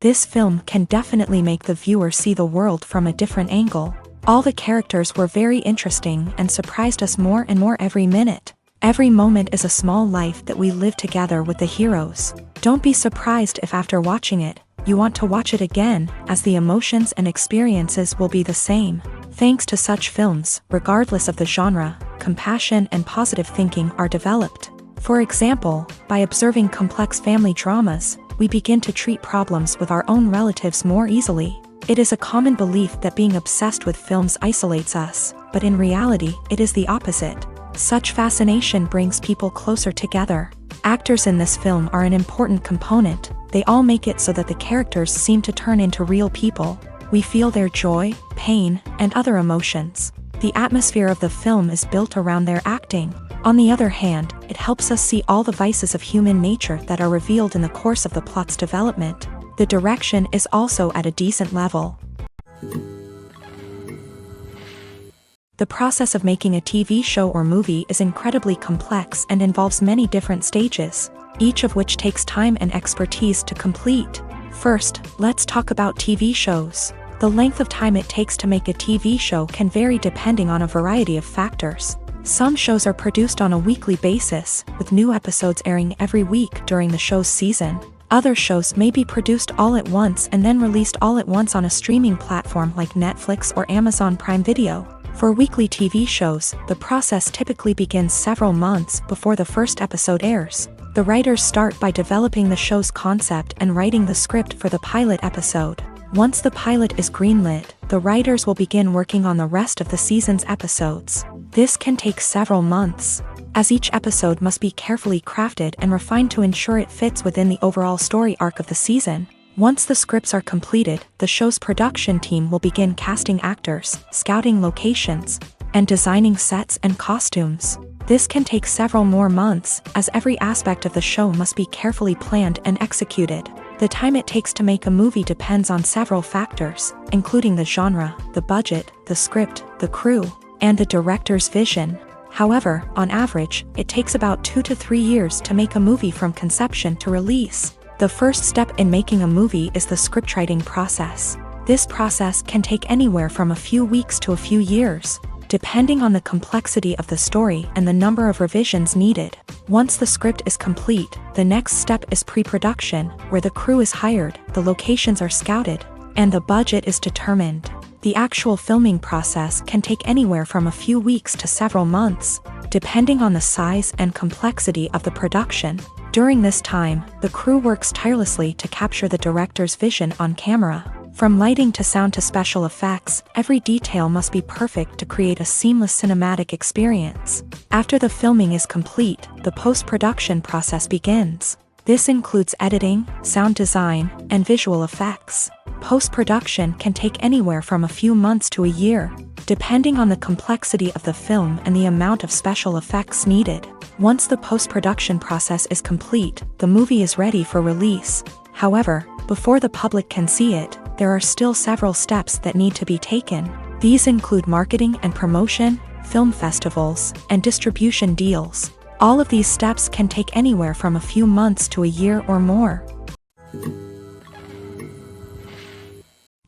This film can definitely make the viewer see the world from a different angle. All the characters were very interesting and surprised us more and more every minute. Every moment is a small life that we live together with the heroes. Don't be surprised if after watching it, you want to watch it again, as the emotions and experiences will be the same. Thanks to such films, regardless of the genre, compassion and positive thinking are developed. For example, by observing complex family dramas, we begin to treat problems with our own relatives more easily. It is a common belief that being obsessed with films isolates us, but in reality, it is the opposite. Such fascination brings people closer together. Actors in this film are an important component. They all make it so that the characters seem to turn into real people. We feel their joy, pain, and other emotions. The atmosphere of the film is built around their acting. On the other hand, it helps us see all the vices of human nature that are revealed in the course of the plot's development. The direction is also at a decent level. The process of making a TV show or movie is incredibly complex and involves many different stages, each of which takes time and expertise to complete. First, let's talk about TV shows. The length of time it takes to make a TV show can vary depending on a variety of factors. Some shows are produced on a weekly basis, with new episodes airing every week during the show's season. Other shows may be produced all at once and then released all at once on a streaming platform like Netflix or Amazon Prime Video. For weekly TV shows, the process typically begins several months before the first episode airs. The writers start by developing the show's concept and writing the script for the pilot episode. Once the pilot is greenlit, the writers will begin working on the rest of the season's episodes. This can take several months, as each episode must be carefully crafted and refined to ensure it fits within the overall story arc of the season. Once the scripts are completed, the show's production team will begin casting actors, scouting locations, and designing sets and costumes. This can take several more months, as every aspect of the show must be carefully planned and executed. The time it takes to make a movie depends on several factors, including the genre, the budget, the script, the crew, and the director's vision. However, on average, it takes about 2 to 3 years to make a movie from conception to release. The first step in making a movie is the scriptwriting process. This process can take anywhere from a few weeks to a few years, depending on the complexity of the story and the number of revisions needed. Once the script is complete, the next step is pre-production, where the crew is hired, the locations are scouted, and the budget is determined. The actual filming process can take anywhere from a few weeks to several months, depending on the size and complexity of the production. During this time, the crew works tirelessly to capture the director's vision on camera. From lighting to sound to special effects, every detail must be perfect to create a seamless cinematic experience. After the filming is complete, the post-production process begins. This includes editing, sound design, and visual effects. Post-production can take anywhere from a few months to a year, depending on the complexity of the film and the amount of special effects needed. Once the post-production process is complete, the movie is ready for release. However, before the public can see it, there are still several steps that need to be taken. These include marketing and promotion, film festivals, and distribution deals. All of these steps can take anywhere from a few months to a year or more.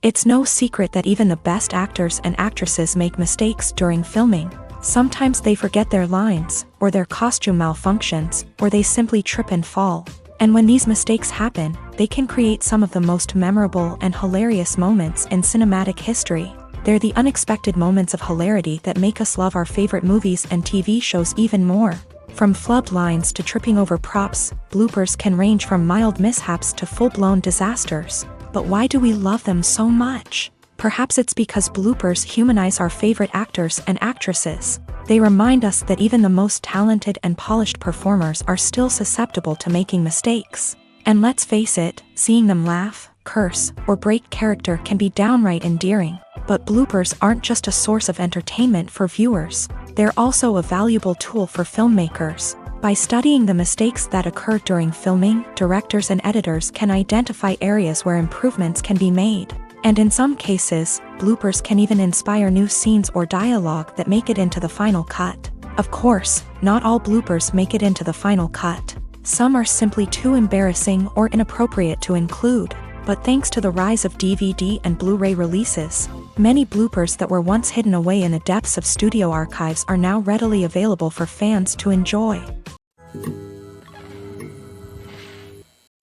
It's no secret that even the best actors and actresses make mistakes during filming. Sometimes they forget their lines, or their costume malfunctions, or they simply trip and fall. And when these mistakes happen, they can create some of the most memorable and hilarious moments in cinematic history. They're the unexpected moments of hilarity that make us love our favorite movies and TV shows even more. From flubbed lines to tripping over props, bloopers can range from mild mishaps to full-blown disasters. But why do we love them so much? Perhaps it's because bloopers humanize our favorite actors and actresses. They remind us that even the most talented and polished performers are still susceptible to making mistakes. And let's face it, seeing them laugh, curse, or break character can be downright endearing. But bloopers aren't just a source of entertainment for viewers. They're also a valuable tool for filmmakers. By studying the mistakes that occur during filming, directors and editors can identify areas where improvements can be made. And in some cases, bloopers can even inspire new scenes or dialogue that make it into the final cut. Of course, not all bloopers make it into the final cut. Some are simply too embarrassing or inappropriate to include. But thanks to the rise of DVD and Blu-ray releases, many bloopers that were once hidden away in the depths of studio archives are now readily available for fans to enjoy.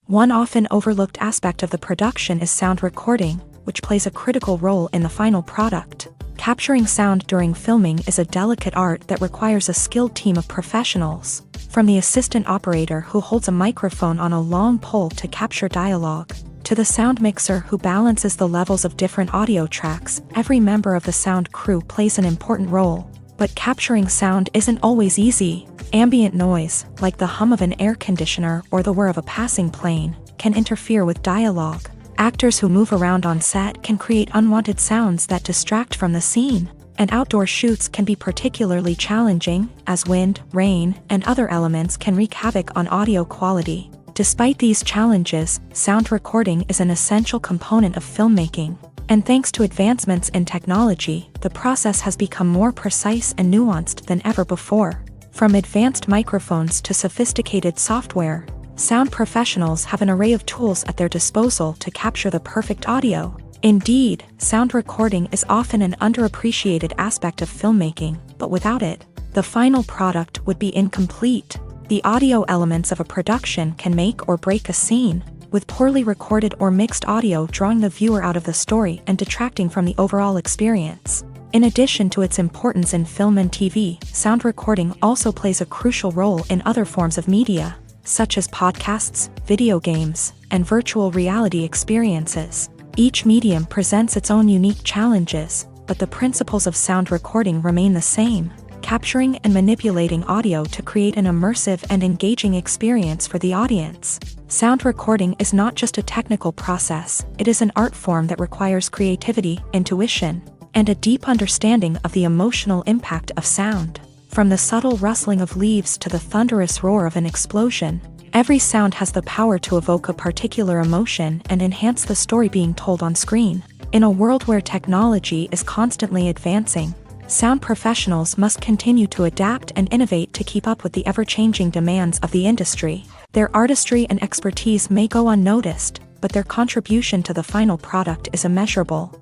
One often overlooked aspect of the production is sound recording, which plays a critical role in the final product. Capturing sound during filming is a delicate art that requires a skilled team of professionals, from the assistant operator who holds a microphone on a long pole to capture dialogue, to the sound mixer who balances the levels of different audio tracks. Every member of the sound crew plays an important role. But capturing sound isn't always easy. Ambient noise, like the hum of an air conditioner or the whir of a passing plane, can interfere with dialogue. Actors who move around on set can create unwanted sounds that distract from the scene, and outdoor shoots can be particularly challenging, as wind, rain, and other elements can wreak havoc on audio quality. Despite these challenges, sound recording is an essential component of filmmaking, and thanks to advancements in technology, the process has become more precise and nuanced than ever before. From advanced microphones to sophisticated software, sound professionals have an array of tools at their disposal to capture the perfect audio. Indeed, sound recording is often an underappreciated aspect of filmmaking, but without it, the final product would be incomplete. The audio elements of a production can make or break a scene, with poorly recorded or mixed audio drawing the viewer out of the story and detracting from the overall experience. In addition to its importance in film and TV, sound recording also plays a crucial role in other forms of media, such as podcasts, video games, and virtual reality experiences. Each medium presents its own unique challenges, but the principles of sound recording remain the same, capturing and manipulating audio to create an immersive and engaging experience for the audience. Sound recording is not just a technical process, it is an art form that requires creativity, intuition, and a deep understanding of the emotional impact of sound. From the subtle rustling of leaves to the thunderous roar of an explosion, every sound has the power to evoke a particular emotion and enhance the story being told on screen. In a world where technology is constantly advancing, sound professionals must continue to adapt and innovate to keep up with the ever-changing demands of the industry. Their artistry and expertise may go unnoticed, but their contribution to the final product is immeasurable.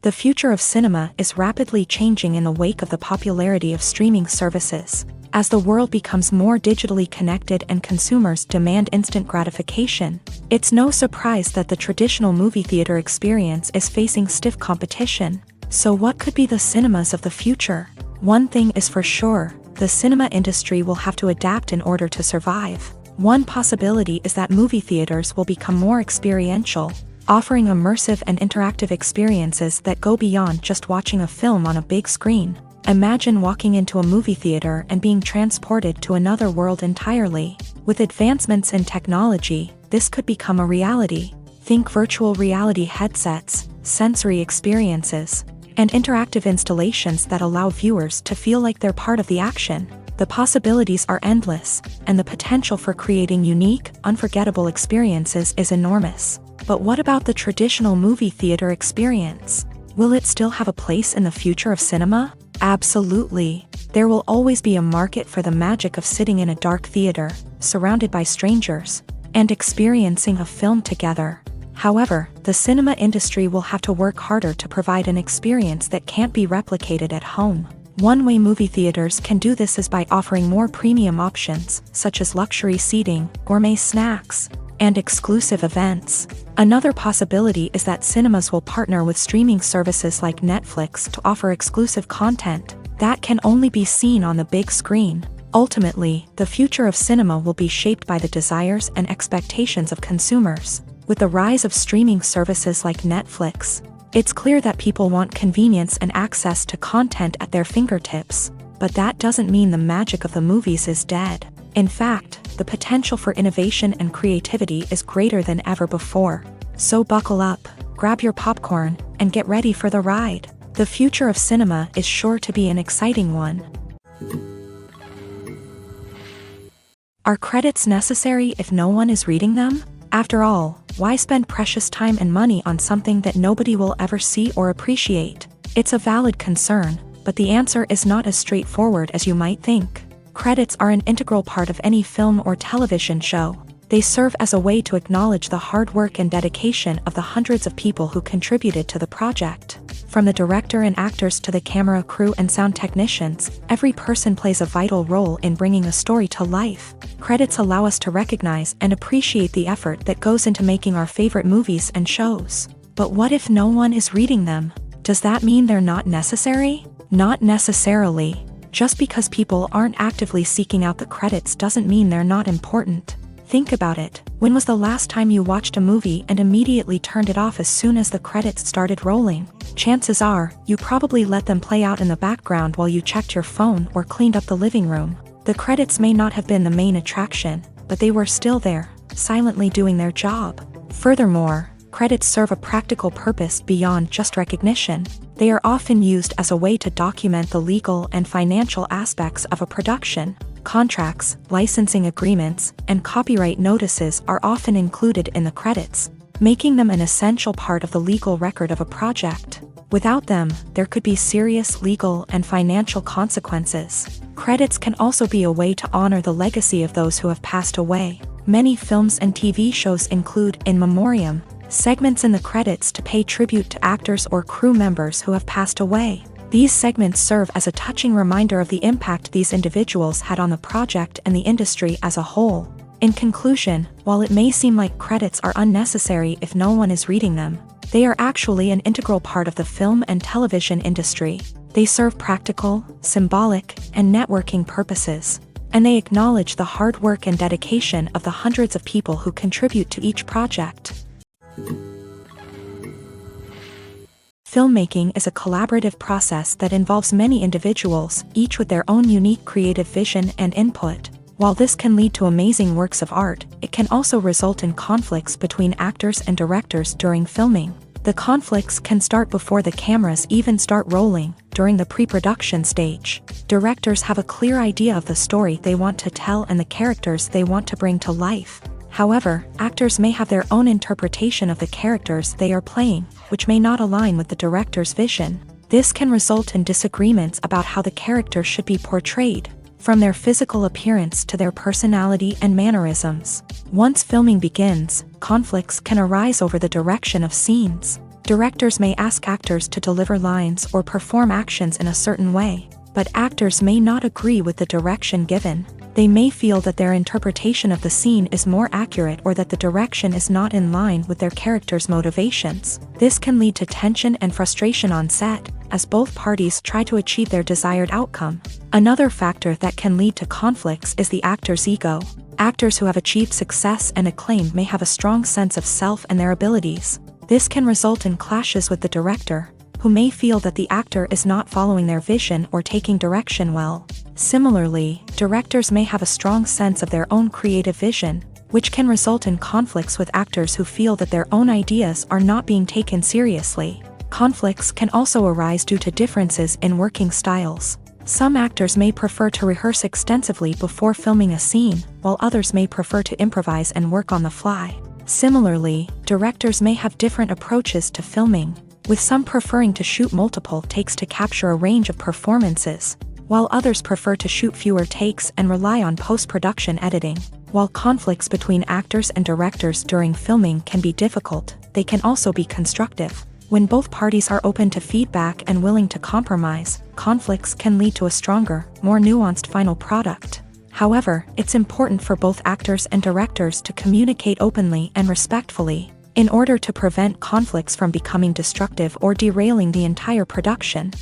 The future of cinema is rapidly changing in the wake of the popularity of streaming services. As the world becomes more digitally connected and consumers demand instant gratification, it's no surprise that the traditional movie theater experience is facing stiff competition. So what could be the cinemas of the future? One thing is for sure, the cinema industry will have to adapt in order to survive. One possibility is that movie theaters will become more experiential, offering immersive and interactive experiences that go beyond just watching a film on a big screen. Imagine walking into a movie theater and being transported to another world entirely. With advancements in technology, this could become a reality. Think virtual reality headsets, sensory experiences, and interactive installations that allow viewers to feel like they're part of the action. The possibilities are endless, and the potential for creating unique, unforgettable experiences is enormous. But what about the traditional movie theater experience? Will it still have a place in the future of cinema? Absolutely. There will always be a market for the magic of sitting in a dark theater, surrounded by strangers, and experiencing a film together. However, the cinema industry will have to work harder to provide an experience that can't be replicated at home. One way movie theaters can do this is by offering more premium options, such as luxury seating, gourmet snacks, and exclusive events. Another possibility is that cinemas will partner with streaming services like Netflix to offer exclusive content that can only be seen on the big screen. Ultimately, the future of cinema will be shaped by the desires and expectations of consumers. With the rise of streaming services like Netflix, it's clear that people want convenience and access to content at their fingertips, but that doesn't mean the magic of the movies is dead. In fact, the potential for innovation and creativity is greater than ever before. So buckle up, grab your popcorn, and get ready for the ride. The future of cinema is sure to be an exciting one. Are credits necessary if no one is reading them? After all, why spend precious time and money on something that nobody will ever see or appreciate? It's a valid concern, but the answer is not as straightforward as you might think. Credits are an integral part of any film or television show. They serve as a way to acknowledge the hard work and dedication of the hundreds of people who contributed to the project. From the director and actors to the camera crew and sound technicians, every person plays a vital role in bringing a story to life. Credits allow us to recognize and appreciate the effort that goes into making our favorite movies and shows. But what if no one is reading them? Does that mean they're not necessary? Not necessarily. Just because people aren't actively seeking out the credits doesn't mean they're not important. Think about it. When was the last time you watched a movie and immediately turned it off as soon as the credits started rolling? Chances are, you probably let them play out in the background while you checked your phone or cleaned up the living room. The credits may not have been the main attraction, but they were still there, silently doing their job. Furthermore, credits serve a practical purpose beyond just recognition. They are often used as a way to document the legal and financial aspects of a production. Contracts, licensing agreements, and copyright notices are often included in the credits, making them an essential part of the legal record of a project. Without them, there could be serious legal and financial consequences. Credits can also be a way to honor the legacy of those who have passed away. Many films and TV shows include in memoriam segments in the credits to pay tribute to actors or crew members who have passed away. These segments serve as a touching reminder of the impact these individuals had on the project and the industry as a whole. In conclusion, while it may seem like credits are unnecessary if no one is reading them, they are actually an integral part of the film and television industry. They serve practical, symbolic, and networking purposes, and they acknowledge the hard work and dedication of the hundreds of people who contribute to each project. Filmmaking is a collaborative process that involves many individuals, each with their own unique creative vision and input. While this can lead to amazing works of art, it can also result in conflicts between actors and directors during filming. The conflicts can start before the cameras even start rolling, during the pre-production stage. Directors have a clear idea of the story they want to tell and the characters they want to bring to life. However, actors may have their own interpretation of the characters they are playing, which may not align with the director's vision. This can result in disagreements about how the character should be portrayed, from their physical appearance to their personality and mannerisms. Once filming begins, conflicts can arise over the direction of scenes. Directors may ask actors to deliver lines or perform actions in a certain way, but actors may not agree with the direction given. They may feel that their interpretation of the scene is more accurate or that the direction is not in line with their character's motivations. This can lead to tension and frustration on set, as both parties try to achieve their desired outcome. Another factor that can lead to conflicts is the actor's ego. Actors who have achieved success and acclaim may have a strong sense of self and their abilities. This can result in clashes with the director, who may feel that the actor is not following their vision or taking direction well. Similarly, directors may have a strong sense of their own creative vision, which can result in conflicts with actors who feel that their own ideas are not being taken seriously. Conflicts can also arise due to differences in working styles. Some actors may prefer to rehearse extensively before filming a scene, while others may prefer to improvise and work on the fly. Similarly, directors may have different approaches to filming, with some preferring to shoot multiple takes to capture a range of performances, while others prefer to shoot fewer takes and rely on post-production editing. While conflicts between actors and directors during filming can be difficult, they can also be constructive. When both parties are open to feedback and willing to compromise, conflicts can lead to a stronger, more nuanced final product. However, it's important for both actors and directors to communicate openly and respectfully, in order to prevent conflicts from becoming destructive or derailing the entire production.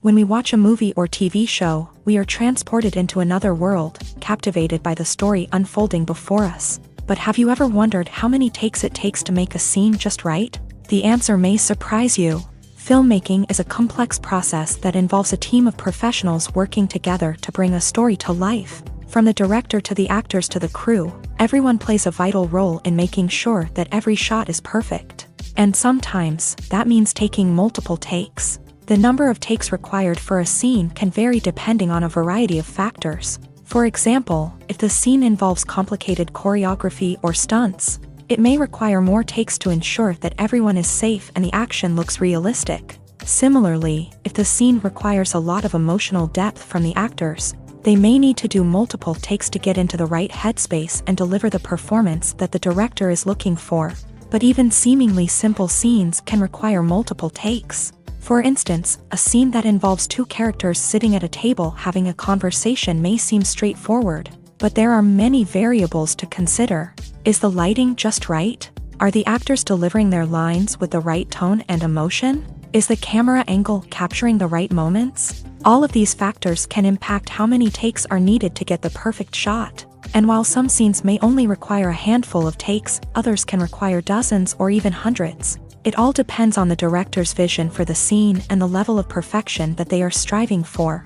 When we watch a movie or TV show, we are transported into another world, captivated by the story unfolding before us. But have you ever wondered how many takes it takes to make a scene just right? The answer may surprise you. Filmmaking is a complex process that involves a team of professionals working together to bring a story to life. From the director to the actors to the crew, everyone plays a vital role in making sure that every shot is perfect. And sometimes, that means taking multiple takes. The number of takes required for a scene can vary depending on a variety of factors. For example, if the scene involves complicated choreography or stunts, it may require more takes to ensure that everyone is safe and the action looks realistic. Similarly, if the scene requires a lot of emotional depth from the actors, They may need to do multiple takes to get into the right headspace and deliver the performance that the director is looking for. But even seemingly simple scenes can require multiple takes. For instance, a scene that involves two characters sitting at a table having a conversation may seem straightforward, but there are many variables to consider. Is the lighting just right? Are the actors delivering their lines with the right tone and emotion? Is the camera angle capturing the right moments? All of these factors can impact how many takes are needed to get the perfect shot. And while some scenes may only require a handful of takes, others can require dozens or even hundreds. It all depends on the director's vision for the scene and the level of perfection that they are striving for.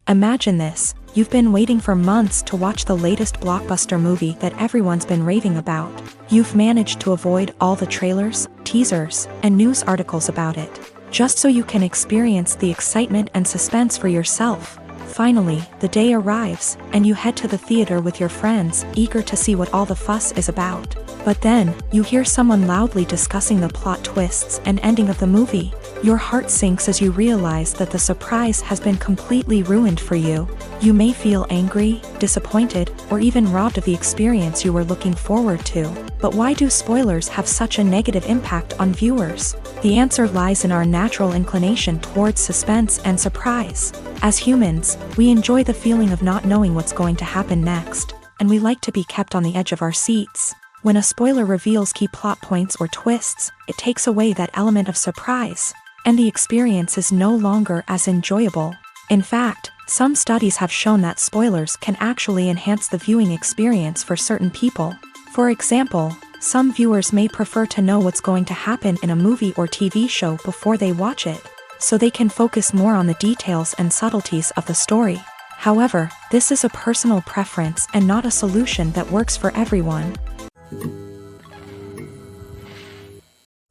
Imagine this. You've been waiting for months to watch the latest blockbuster movie that everyone's been raving about. You've managed to avoid all the trailers, teasers, and news articles about it, just so you can experience the excitement and suspense for yourself. Finally, the day arrives, and you head to the theater with your friends, eager to see what all the fuss is about. But then, you hear someone loudly discussing the plot twists and ending of the movie. Your heart sinks as you realize that the surprise has been completely ruined for you. You may feel angry, disappointed, or even robbed of the experience you were looking forward to. But why do spoilers have such a negative impact on viewers? The answer lies in our natural inclination towards suspense and surprise. As humans, we enjoy the feeling of not knowing what's going to happen next, and we like to be kept on the edge of our seats. When a spoiler reveals key plot points or twists, it takes away that element of surprise, and the experience is no longer as enjoyable. In fact, some studies have shown that spoilers can actually enhance the viewing experience for certain people. For example, some viewers may prefer to know what's going to happen in a movie or TV show before they watch it, so they can focus more on the details and subtleties of the story. However, this is a personal preference and not a solution that works for everyone.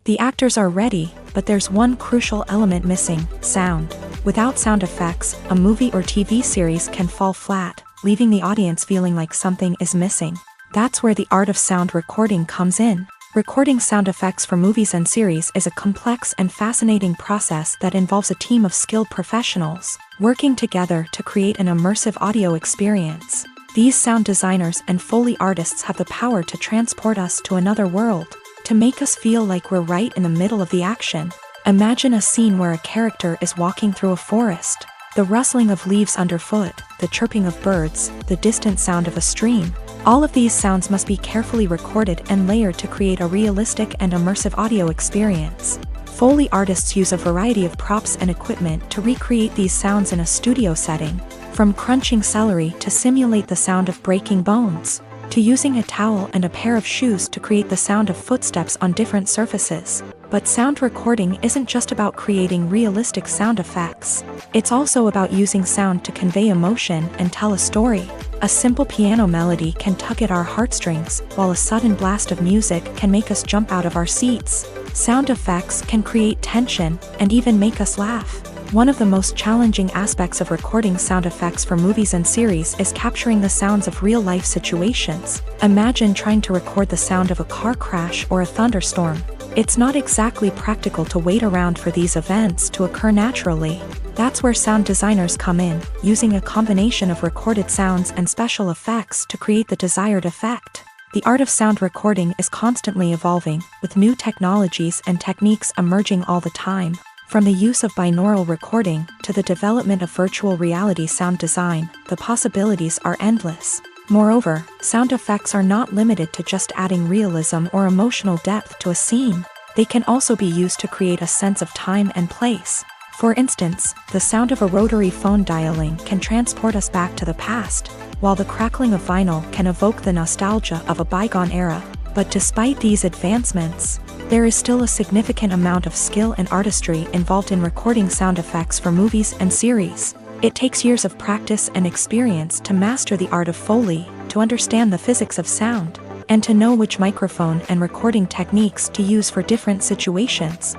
The actors are ready, but there's one crucial element missing: sound. Without sound effects, a movie or TV series can fall flat, leaving the audience feeling like something is missing. That's where the art of sound recording comes in. Recording sound effects for movies and series is a complex and fascinating process that involves a team of skilled professionals working together to create an immersive audio experience. These sound designers and Foley artists have the power to transport us to another world, to make us feel like we're right in the middle of the action. Imagine a scene where a character is walking through a forest. The rustling of leaves underfoot, the chirping of birds, the distant sound of a stream. All of these sounds must be carefully recorded and layered to create a realistic and immersive audio experience. Foley artists use a variety of props and equipment to recreate these sounds in a studio setting, from crunching celery to simulate the sound of breaking bones, to using a towel and a pair of shoes to create the sound of footsteps on different surfaces. But sound recording isn't just about creating realistic sound effects. It's also about using sound to convey emotion and tell a story. A simple piano melody can tug at our heartstrings, while a sudden blast of music can make us jump out of our seats. Sound effects can create tension and even make us laugh. One of the most challenging aspects of recording sound effects for movies and series is capturing the sounds of real-life situations. Imagine trying to record the sound of a car crash or a thunderstorm. It's not exactly practical to wait around for these events to occur naturally. That's where sound designers come in, using a combination of recorded sounds and special effects to create the desired effect. The art of sound recording is constantly evolving, with new technologies and techniques emerging all the time. From the use of binaural recording to the development of virtual reality sound design, the possibilities are endless. Moreover, sound effects are not limited to just adding realism or emotional depth to a scene. They can also be used to create a sense of time and place. For instance, the sound of a rotary phone dialing can transport us back to the past, while the crackling of vinyl can evoke the nostalgia of a bygone era. But despite these advancements, there is still a significant amount of skill and artistry involved in recording sound effects for movies and series. It takes years of practice and experience to master the art of Foley, to understand the physics of sound, and to know which microphone and recording techniques to use for different situations.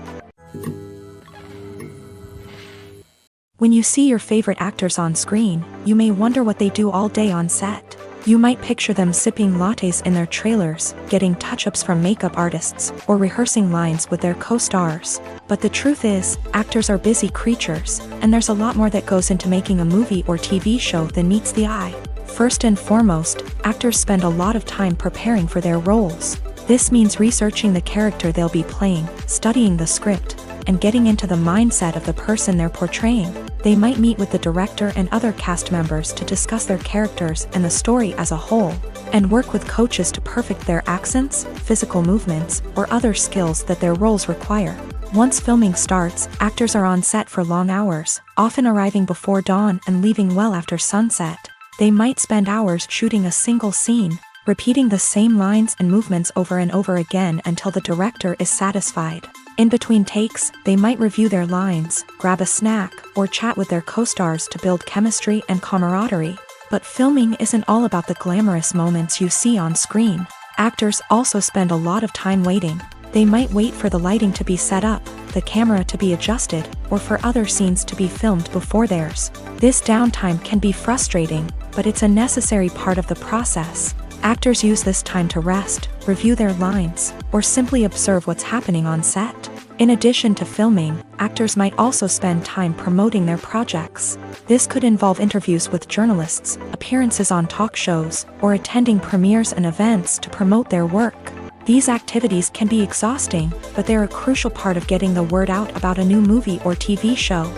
When you see your favorite actors on screen, you may wonder what they do all day on set. You might picture them sipping lattes in their trailers, getting touch-ups from makeup artists, or rehearsing lines with their co-stars. But the truth is, actors are busy creatures, and there's a lot more that goes into making a movie or TV show than meets the eye. First and foremost, actors spend a lot of time preparing for their roles. This means researching the character they'll be playing, studying the script, and getting into the mindset of the person they're portraying. They might meet with the director and other cast members to discuss their characters and the story as a whole, and work with coaches to perfect their accents, physical movements, or other skills that their roles require. Once filming starts, actors are on set for long hours, often arriving before dawn and leaving well after sunset. They might spend hours shooting a single scene, repeating the same lines and movements over and over again until the director is satisfied. In between takes, they might review their lines, grab a snack, or chat with their co-stars to build chemistry and camaraderie. But filming isn't all about the glamorous moments you see on screen. Actors also spend a lot of time waiting. They might wait for the lighting to be set up, the camera to be adjusted, or for other scenes to be filmed before theirs. This downtime can be frustrating, but it's a necessary part of the process. Actors use this time to rest, review their lines, or simply observe what's happening on set. In addition to filming, actors might also spend time promoting their projects. This could involve interviews with journalists, appearances on talk shows, or attending premieres and events to promote their work. These activities can be exhausting, but they're a crucial part of getting the word out about a new movie or TV show.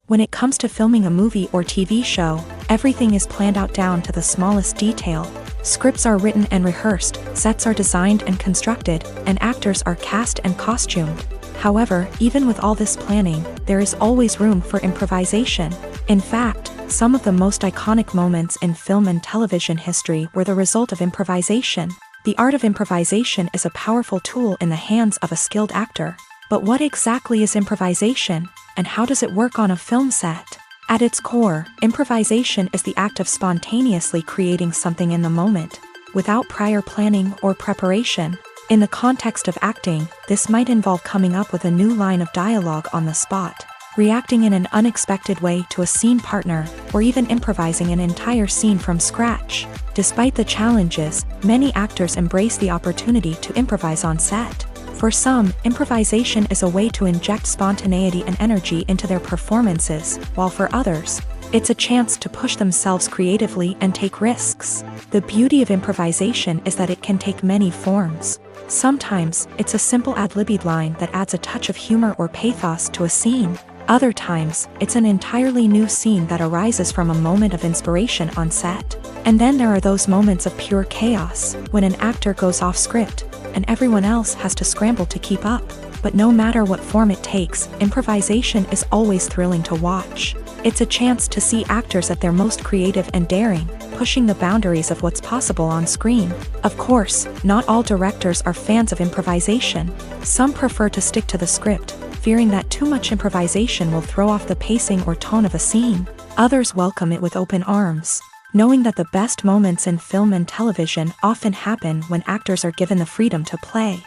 When it comes to filming a movie or TV show, everything is planned out down to the smallest detail. Scripts are written and rehearsed, sets are designed and constructed, and actors are cast and costumed. However, even with all this planning, there is always room for improvisation. In fact, some of the most iconic moments in film and television history were the result of improvisation. The art of improvisation is a powerful tool in the hands of a skilled actor. But what exactly is improvisation, and how does it work on a film set? At its core, improvisation is the act of spontaneously creating something in the moment, without prior planning or preparation. In the context of acting, this might involve coming up with a new line of dialogue on the spot, reacting in an unexpected way to a scene partner, or even improvising an entire scene from scratch. Despite the challenges, many actors embrace the opportunity to improvise on set. For some, improvisation is a way to inject spontaneity and energy into their performances, while for others, it's a chance to push themselves creatively and take risks. The beauty of improvisation is that it can take many forms. Sometimes, it's a simple ad-libbed line that adds a touch of humor or pathos to a scene. Other times, it's an entirely new scene that arises from a moment of inspiration on set. And then there are those moments of pure chaos, when an actor goes off script, and everyone else has to scramble to keep up. But no matter what form it takes, improvisation is always thrilling to watch. It's a chance to see actors at their most creative and daring, pushing the boundaries of what's possible on screen. Of course, not all directors are fans of improvisation. Some prefer to stick to the script, fearing that too much improvisation will throw off the pacing or tone of a scene. Others welcome it with open arms, knowing that the best moments in film and television often happen when actors are given the freedom to play.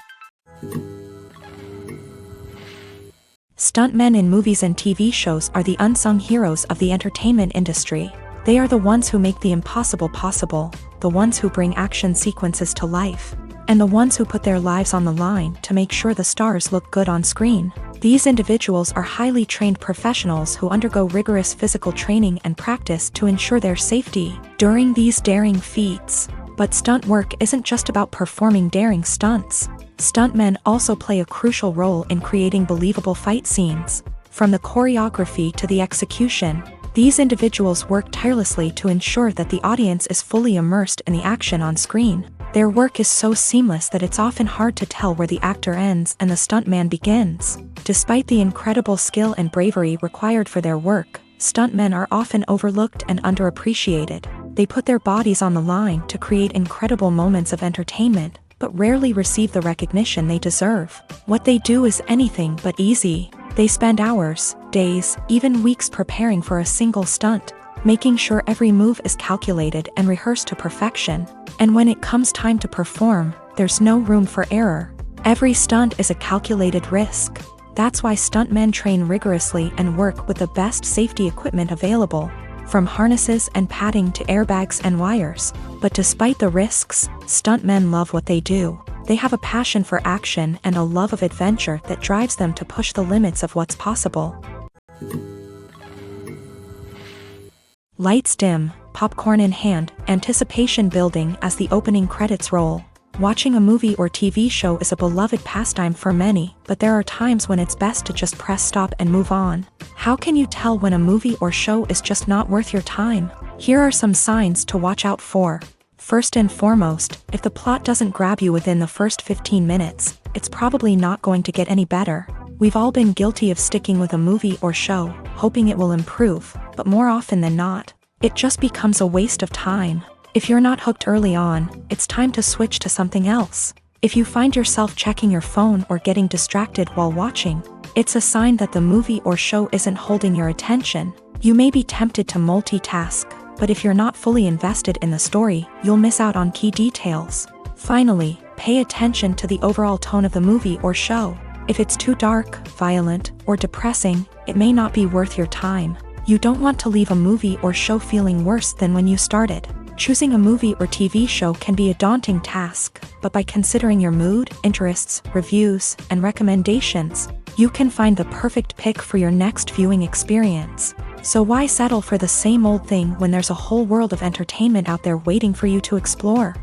Stuntmen in movies and TV shows are the unsung heroes of the entertainment industry. They are the ones who make the impossible possible, the ones who bring action sequences to life, and the ones who put their lives on the line to make sure the stars look good on screen. These individuals are highly trained professionals who undergo rigorous physical training and practice to ensure their safety during these daring feats. But stunt work isn't just about performing daring stunts. Stuntmen also play a crucial role in creating believable fight scenes. From the choreography to the execution, these individuals work tirelessly to ensure that the audience is fully immersed in the action on screen. Their work is so seamless that it's often hard to tell where the actor ends and the stuntman begins. Despite the incredible skill and bravery required for their work, stuntmen are often overlooked and underappreciated. They put their bodies on the line to create incredible moments of entertainment, but rarely receive the recognition they deserve. What they do is anything but easy. They spend hours, days, even weeks preparing for a single stunt, making sure every move is calculated and rehearsed to perfection. And when it comes time to perform, there's no room for error. Every stunt is a calculated risk. That's why stuntmen train rigorously and work with the best safety equipment available. from harnesses and padding to airbags and wires. But despite the risks, stuntmen love what they do. They have a passion for action and a love of adventure that drives them to push the limits of what's possible. Lights dim, popcorn in hand, anticipation building as the opening credits roll. Watching a movie or TV show is a beloved pastime for many, but there are times when it's best to just press stop and move on. How can you tell when a movie or show is just not worth your time? Here are some signs to watch out for. First and foremost, if the plot doesn't grab you within the first 15 minutes, it's probably not going to get any better. We've all been guilty of sticking with a movie or show, hoping it will improve, but more often than not, it just becomes a waste of time. If you're not hooked early on, it's time to switch to something else. If you find yourself checking your phone or getting distracted while watching, it's a sign that the movie or show isn't holding your attention. You may be tempted to multitask, but if you're not fully invested in the story, you'll miss out on key details. Finally, pay attention to the overall tone of the movie or show. If it's too dark, violent, or depressing, it may not be worth your time. You don't want to leave a movie or show feeling worse than when you started. Choosing a movie or TV show can be a daunting task, but by considering your mood, interests, reviews, and recommendations, you can find the perfect pick for your next viewing experience. So why settle for the same old thing when there's a whole world of entertainment out there waiting for you to explore?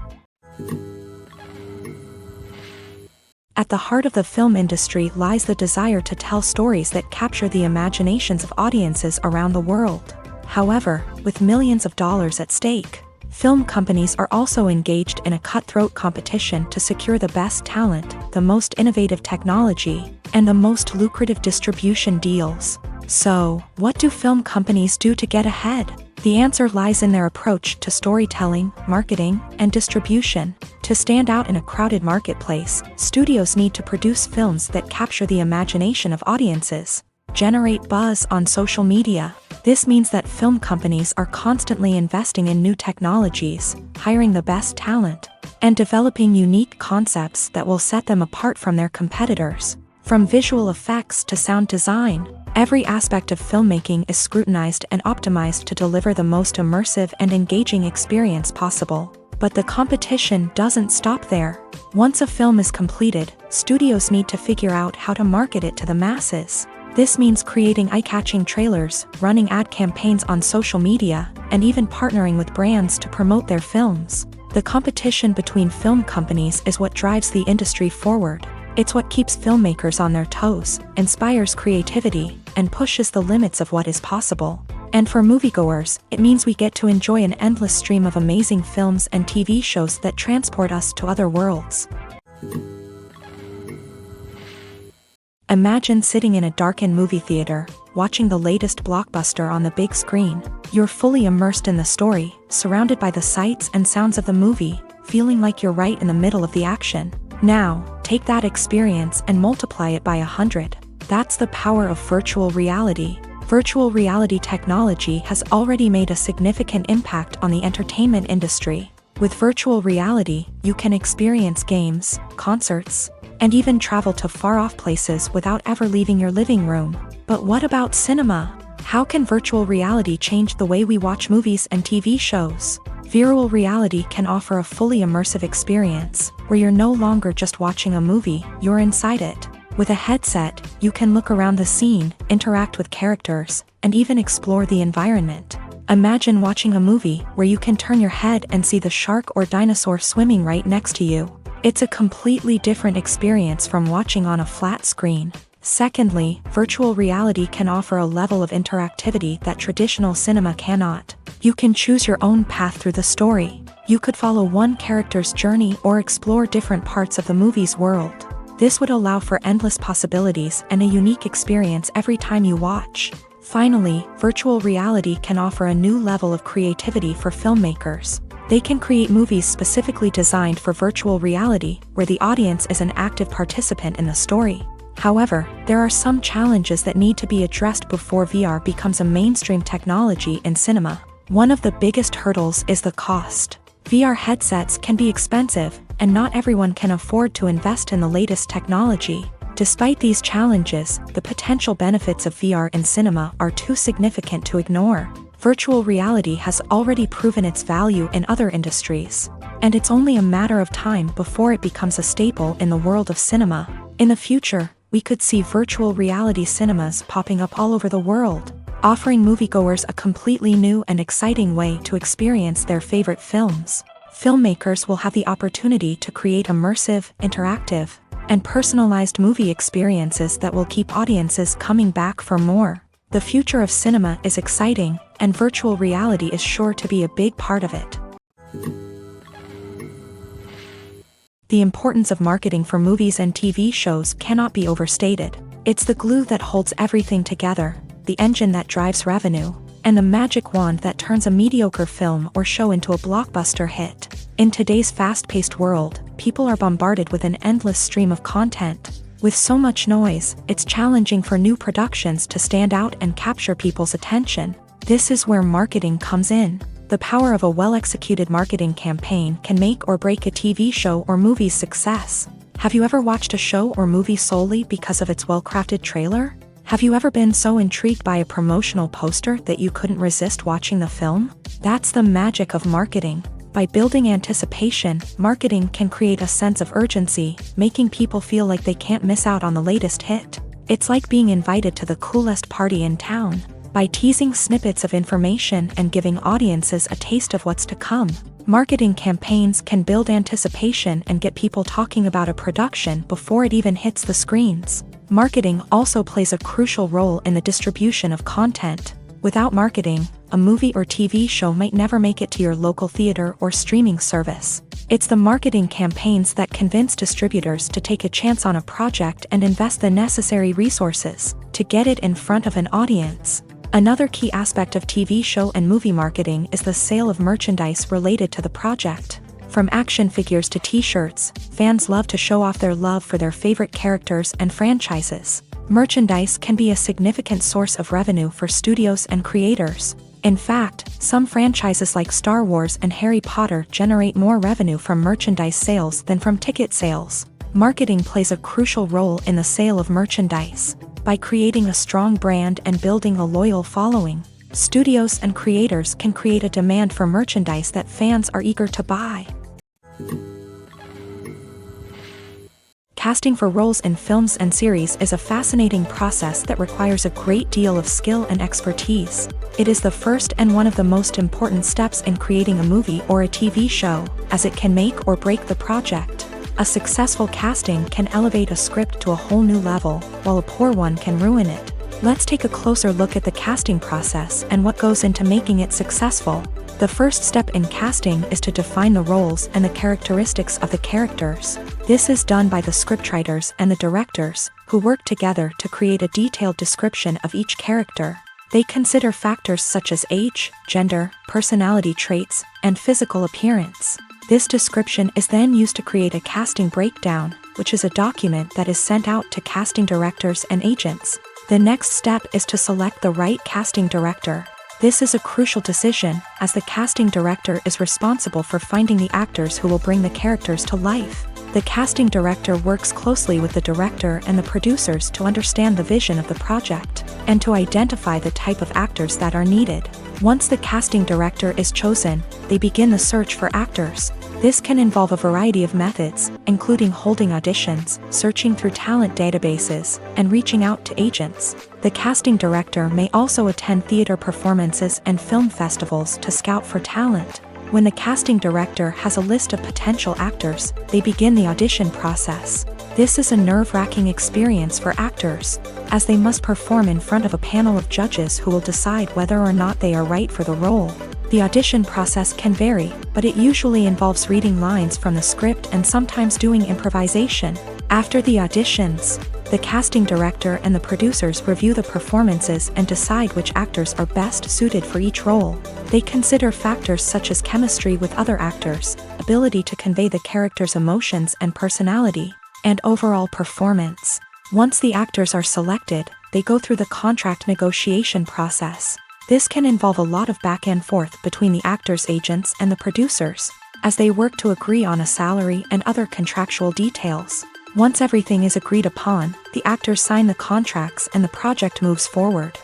At the heart of the film industry lies the desire to tell stories that capture the imaginations of audiences around the world. However, with millions of dollars at stake, film companies are also engaged in a cutthroat competition to secure the best talent, the most innovative technology, and the most lucrative distribution deals. So, what do film companies do to get ahead? The answer lies in their approach to storytelling, marketing, and distribution. To stand out in a crowded marketplace, studios need to produce films that capture the imagination of audiences, generate buzz on social media. This means that film companies are constantly investing in new technologies, hiring the best talent, and developing unique concepts that will set them apart from their competitors. From visual effects to sound design, every aspect of filmmaking is scrutinized and optimized to deliver the most immersive and engaging experience possible. But the competition doesn't stop there. Once a film is completed, studios need to figure out how to market it to the masses. This means creating eye-catching trailers, running ad campaigns on social media, and even partnering with brands to promote their films. The competition between film companies is what drives the industry forward. It's what keeps filmmakers on their toes, inspires creativity, and pushes the limits of what is possible. And for moviegoers, it means we get to enjoy an endless stream of amazing films and TV shows that transport us to other worlds. Imagine sitting in a darkened movie theater, watching the latest blockbuster on the big screen. You're fully immersed in the story, surrounded by the sights and sounds of the movie, feeling like you're right in the middle of the action. Now, take that experience and multiply it by 100. That's the power of virtual reality. Virtual reality technology has already made a significant impact on the entertainment industry. With virtual reality, you can experience games, concerts, and even travel to far-off places without ever leaving your living room. But what about cinema? How can virtual reality change the way we watch movies and TV shows? Virtual reality can offer a fully immersive experience, where you're no longer just watching a movie, you're inside it. With a headset, you can look around the scene, interact with characters, and even explore the environment. Imagine watching a movie where you can turn your head and see the shark or dinosaur swimming right next to you. It's a completely different experience from watching on a flat screen. Secondly, virtual reality can offer a level of interactivity that traditional cinema cannot. You can choose your own path through the story. You could follow one character's journey or explore different parts of the movie's world. This would allow for endless possibilities and a unique experience every time you watch. Finally, virtual reality can offer a new level of creativity for filmmakers. They can create movies specifically designed for virtual reality, where the audience is an active participant in the story. However, there are some challenges that need to be addressed before VR becomes a mainstream technology in cinema. One of the biggest hurdles is the cost. VR headsets can be expensive, and not everyone can afford to invest in the latest technology. Despite these challenges, the potential benefits of VR in cinema are too significant to ignore. Virtual reality has already proven its value in other industries, and it's only a matter of time before it becomes a staple in the world of cinema. In the future, we could see virtual reality cinemas popping up all over the world, offering moviegoers a completely new and exciting way to experience their favorite films. Filmmakers will have the opportunity to create immersive, interactive, and personalized movie experiences that will keep audiences coming back for more. The future of cinema is exciting, and virtual reality is sure to be a big part of it. The importance of marketing for movies and TV shows cannot be overstated. It's the glue that holds everything together, the engine that drives revenue, and the magic wand that turns a mediocre film or show into a blockbuster hit. In today's fast-paced world, people are bombarded with an endless stream of content. With so much noise, it's challenging for new productions to stand out and capture people's attention. This is where marketing comes in. The power of a well-executed marketing campaign can make or break a TV show or movie's success. Have you ever watched a show or movie solely because of its well-crafted trailer? Have you ever been so intrigued by a promotional poster that you couldn't resist watching the film? That's the magic of marketing. By building anticipation, marketing can create a sense of urgency, making people feel like they can't miss out on the latest hit. It's like being invited to the coolest party in town. By teasing snippets of information and giving audiences a taste of what's to come, marketing campaigns can build anticipation and get people talking about a production before it even hits the screens. Marketing also plays a crucial role in the distribution of content. Without marketing, a movie or TV show might never make it to your local theater or streaming service. It's the marketing campaigns that convince distributors to take a chance on a project and invest the necessary resources to get it in front of an audience. Another key aspect of TV show and movie marketing is the sale of merchandise related to the project. From action figures to t-shirts, fans love to show off their love for their favorite characters and franchises. Merchandise can be a significant source of revenue for studios and creators. In fact, some franchises like Star Wars and Harry Potter generate more revenue from merchandise sales than from ticket sales. Marketing plays a crucial role in the sale of merchandise. By creating a strong brand and building a loyal following, studios and creators can create a demand for merchandise that fans are eager to buy. Casting for roles in films and series is a fascinating process that requires a great deal of skill and expertise. It is the first and one of the most important steps in creating a movie or a TV show, as it can make or break the project. A successful casting can elevate a script to a whole new level, while a poor one can ruin it. Let's take a closer look at the casting process and what goes into making it successful. The first step in casting is to define the roles and the characteristics of the characters. This is done by the scriptwriters and the directors, who work together to create a detailed description of each character. They consider factors such as age, gender, personality traits, and physical appearance. This description is then used to create a casting breakdown, which is a document that is sent out to casting directors and agents. The next step is to select the right casting director. This is a crucial decision, as the casting director is responsible for finding the actors who will bring the characters to life. The casting director works closely with the director and the producers to understand the vision of the project, and to identify the type of actors that are needed. Once the casting director is chosen, they begin the search for actors. This can involve a variety of methods, including holding auditions, searching through talent databases, and reaching out to agents. The casting director may also attend theater performances and film festivals to scout for talent. When the casting director has a list of potential actors, they begin the audition process. This is a nerve-wracking experience for actors, as they must perform in front of a panel of judges who will decide whether or not they are right for the role. The audition process can vary, but it usually involves reading lines from the script and sometimes doing improvisation. After the auditions, the casting director and the producers review the performances and decide which actors are best suited for each role. They consider factors such as chemistry with other actors, ability to convey the character's emotions and personality, and overall performance. Once the actors are selected, they go through the contract negotiation process. This can involve a lot of back and forth between the actors' agents and the producers, as they work to agree on a salary and other contractual details. Once everything is agreed upon, the actors sign the contracts and the project moves forward.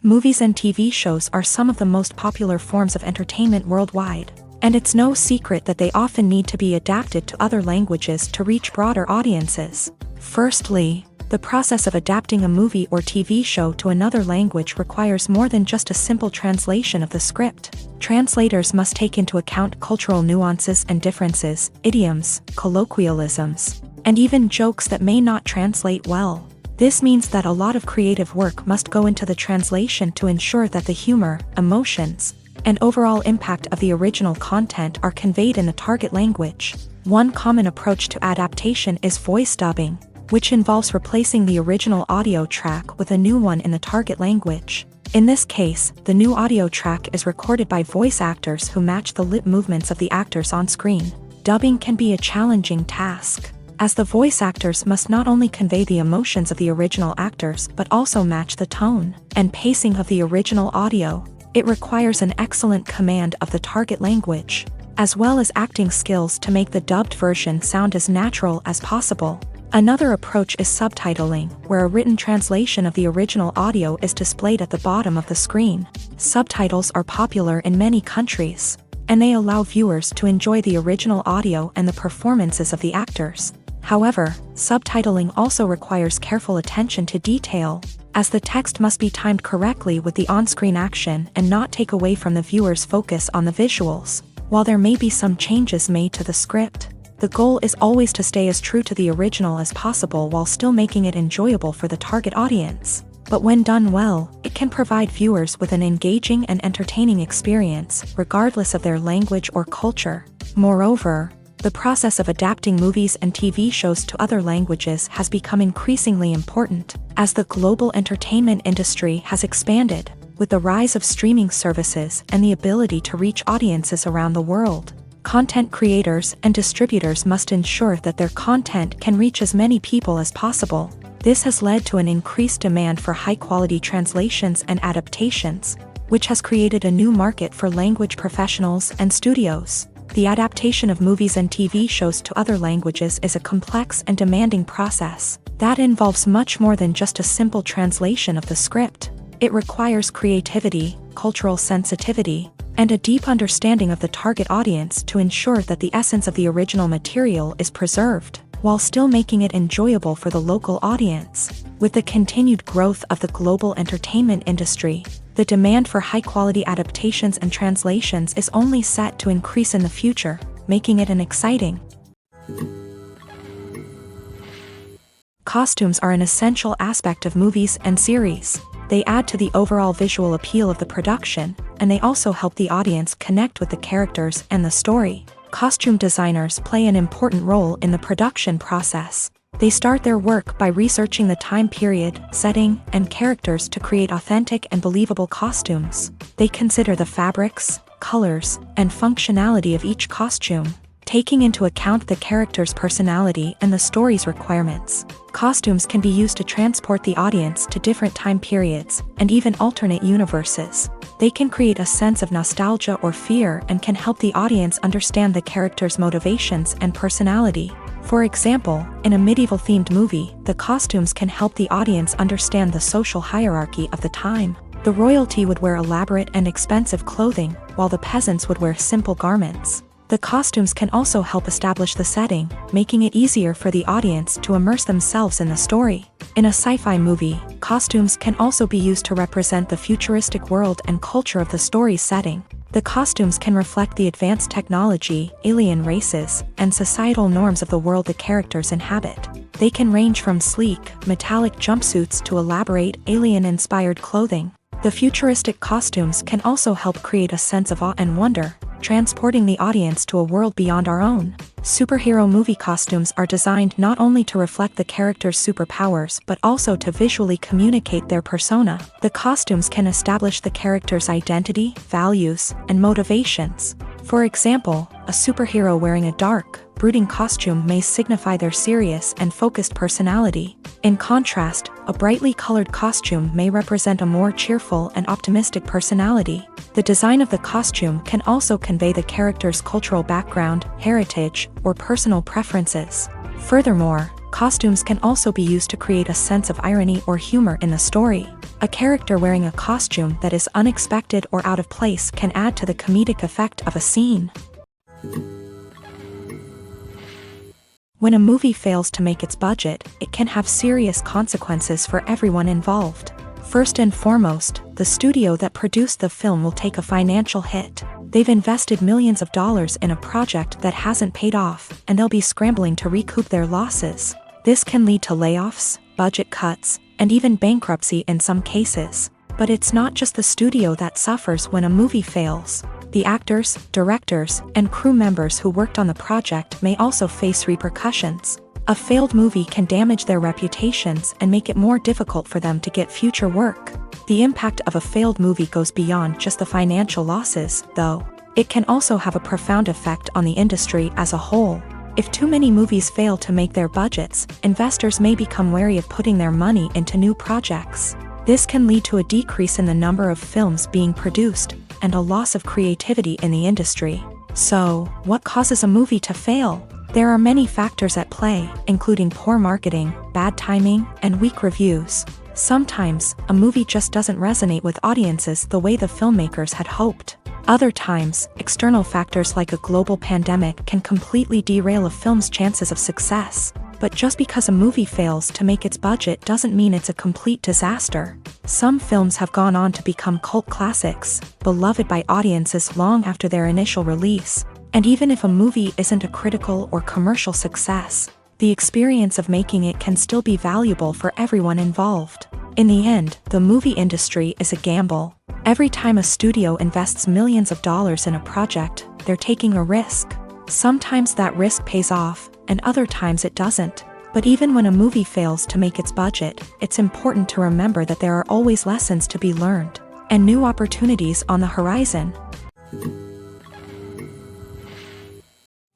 Movies and TV shows are some of the most popular forms of entertainment worldwide, and it's no secret that they often need to be adapted to other languages to reach broader audiences. Firstly, the process of adapting a movie or TV show to another language requires more than just a simple translation of the script. Translators must take into account cultural nuances and differences, idioms, colloquialisms, and even jokes that may not translate well. This means that a lot of creative work must go into the translation to ensure that the humor, emotions, and overall impact of the original content are conveyed in the target language. One common approach to adaptation is voice dubbing, which involves replacing the original audio track with a new one in the target language. In this case, the new audio track is recorded by voice actors who match the lip movements of the actors on screen. Dubbing can be a challenging task, as the voice actors must not only convey the emotions of the original actors but also match the tone and pacing of the original audio. It requires an excellent command of the target language, as well as acting skills to make the dubbed version sound as natural as possible. Another approach is subtitling, where a written translation of the original audio is displayed at the bottom of the screen. Subtitles are popular in many countries, and they allow viewers to enjoy the original audio and the performances of the actors. However, subtitling also requires careful attention to detail, as the text must be timed correctly with the on-screen action and not take away from the viewer's focus on the visuals. While there may be some changes made to the script, the goal is always to stay as true to the original as possible while still making it enjoyable for the target audience. But when done well, it can provide viewers with an engaging and entertaining experience, regardless of their language or culture. Moreover, the process of adapting movies and TV shows to other languages has become increasingly important, as the global entertainment industry has expanded, with the rise of streaming services and the ability to reach audiences around the world. Content creators and distributors must ensure that their content can reach as many people as possible. This has led to an increased demand for high-quality translations and adaptations, which has created a new market for language professionals and studios. The adaptation of movies and TV shows to other languages is a complex and demanding process that involves much more than just a simple translation of the script. It requires creativity, cultural sensitivity, and a deep understanding of the target audience to ensure that the essence of the original material is preserved, while still making it enjoyable for the local audience. With the continued growth of the global entertainment industry, the demand for high-quality adaptations and translations is only set to increase in the future, making it an exciting. Costumes are an essential aspect of movies and series. They add to the overall visual appeal of the production, and they also help the audience connect with the characters and the story. Costume designers play an important role in the production process. They start their work by researching the time period, setting, and characters to create authentic and believable costumes. They consider the fabrics, colors, and functionality of each costume, taking into account the character's personality and the story's requirements. Costumes can be used to transport the audience to different time periods and even alternate universes. They can create a sense of nostalgia or fear and can help the audience understand the character's motivations and personality. For example, in a medieval-themed movie, the costumes can help the audience understand the social hierarchy of the time. The royalty would wear elaborate and expensive clothing, while the peasants would wear simple garments. The costumes can also help establish the setting, making it easier for the audience to immerse themselves in the story. In a sci-fi movie, costumes can also be used to represent the futuristic world and culture of the story's setting. The costumes can reflect the advanced technology, alien races, and societal norms of the world the characters inhabit. They can range from sleek, metallic jumpsuits to elaborate, alien-inspired clothing. The futuristic costumes can also help create a sense of awe and wonder, transporting the audience to a world beyond our own. Superhero movie costumes are designed not only to reflect the character's superpowers but also to visually communicate their persona. The costumes can establish the character's identity, values, and motivations. For example, a superhero wearing a dark, brooding costume may signify their serious and focused personality. In contrast, a brightly colored costume may represent a more cheerful and optimistic personality. The design of the costume can also convey the character's cultural background, heritage, or personal preferences. Furthermore, costumes can also be used to create a sense of irony or humor in the story. A character wearing a costume that is unexpected or out of place can add to the comedic effect of a scene. When a movie fails to make its budget, it can have serious consequences for everyone involved. First and foremost, the studio that produced the film will take a financial hit. They've invested millions of dollars in a project that hasn't paid off, and they'll be scrambling to recoup their losses. This can lead to layoffs, budget cuts, and even bankruptcy in some cases. But it's not just the studio that suffers when a movie fails. The actors, directors, and crew members who worked on the project may also face repercussions. A failed movie can damage their reputations and make it more difficult for them to get future work. The impact of a failed movie goes beyond just the financial losses, though. It can also have a profound effect on the industry as a whole. If too many movies fail to make their budgets, investors may become wary of putting their money into new projects. This can lead to a decrease in the number of films being produced, and a loss of creativity in the industry. So, what causes a movie to fail? There are many factors at play, including poor marketing, bad timing, and weak reviews. Sometimes, a movie just doesn't resonate with audiences the way the filmmakers had hoped. Other times, external factors like a global pandemic can completely derail a film's chances of success. But just because a movie fails to make its budget doesn't mean it's a complete disaster. Some films have gone on to become cult classics, beloved by audiences long after their initial release. And even if a movie isn't a critical or commercial success, the experience of making it can still be valuable for everyone involved. In the end, the movie industry is a gamble. Every time a studio invests millions of dollars in a project, they're taking a risk. Sometimes that risk pays off, and other times it doesn't. But even when a movie fails to make its budget, it's important to remember that there are always lessons to be learned, and new opportunities on the horizon.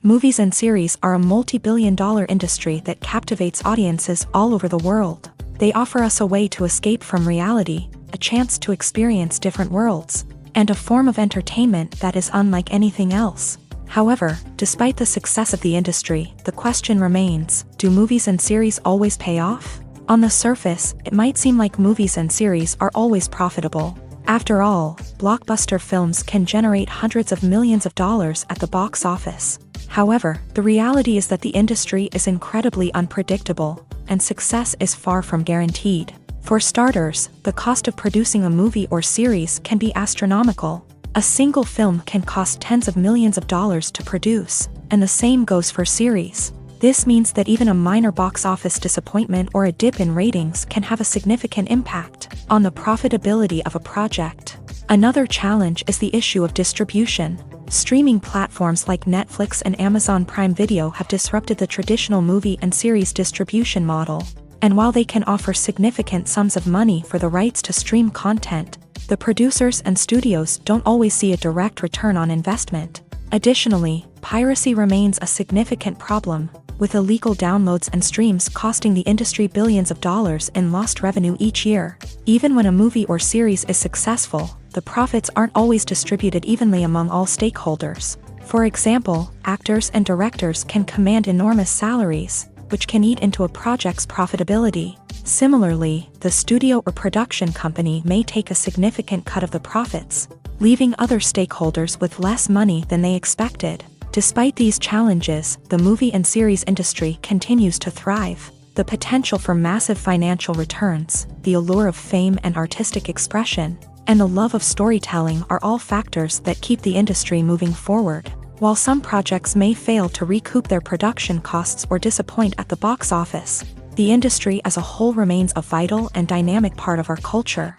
Movies and series are a multi-billion-dollar industry that captivates audiences all over the world. They offer us a way to escape from reality, a chance to experience different worlds, and a form of entertainment that is unlike anything else. However, despite the success of the industry, the question remains, do movies and series always pay off? On the surface, it might seem like movies and series are always profitable. After all, blockbuster films can generate hundreds of millions of dollars at the box office. However, the reality is that the industry is incredibly unpredictable, and success is far from guaranteed. For starters, the cost of producing a movie or series can be astronomical. A single film can cost tens of millions of dollars to produce, and the same goes for series. This means that even a minor box office disappointment or a dip in ratings can have a significant impact on the profitability of a project. Another challenge is the issue of distribution. Streaming platforms like Netflix and Amazon Prime Video have disrupted the traditional movie and series distribution model. And while they can offer significant sums of money for the rights to stream content, the producers and studios don't always see a direct return on investment. Additionally, piracy remains a significant problem, with illegal downloads and streams costing the industry billions of dollars in lost revenue each year. Even when a movie or series is successful, the profits aren't always distributed evenly among all stakeholders. For example, actors and directors can command enormous salaries, which can eat into a project's profitability. Similarly, the studio or production company may take a significant cut of the profits, leaving other stakeholders with less money than they expected. Despite these challenges, the movie and series industry continues to thrive. The potential for massive financial returns, the allure of fame and artistic expression, and the love of storytelling are all factors that keep the industry moving forward. While some projects may fail to recoup their production costs or disappoint at the box office, the industry as a whole remains a vital and dynamic part of our culture.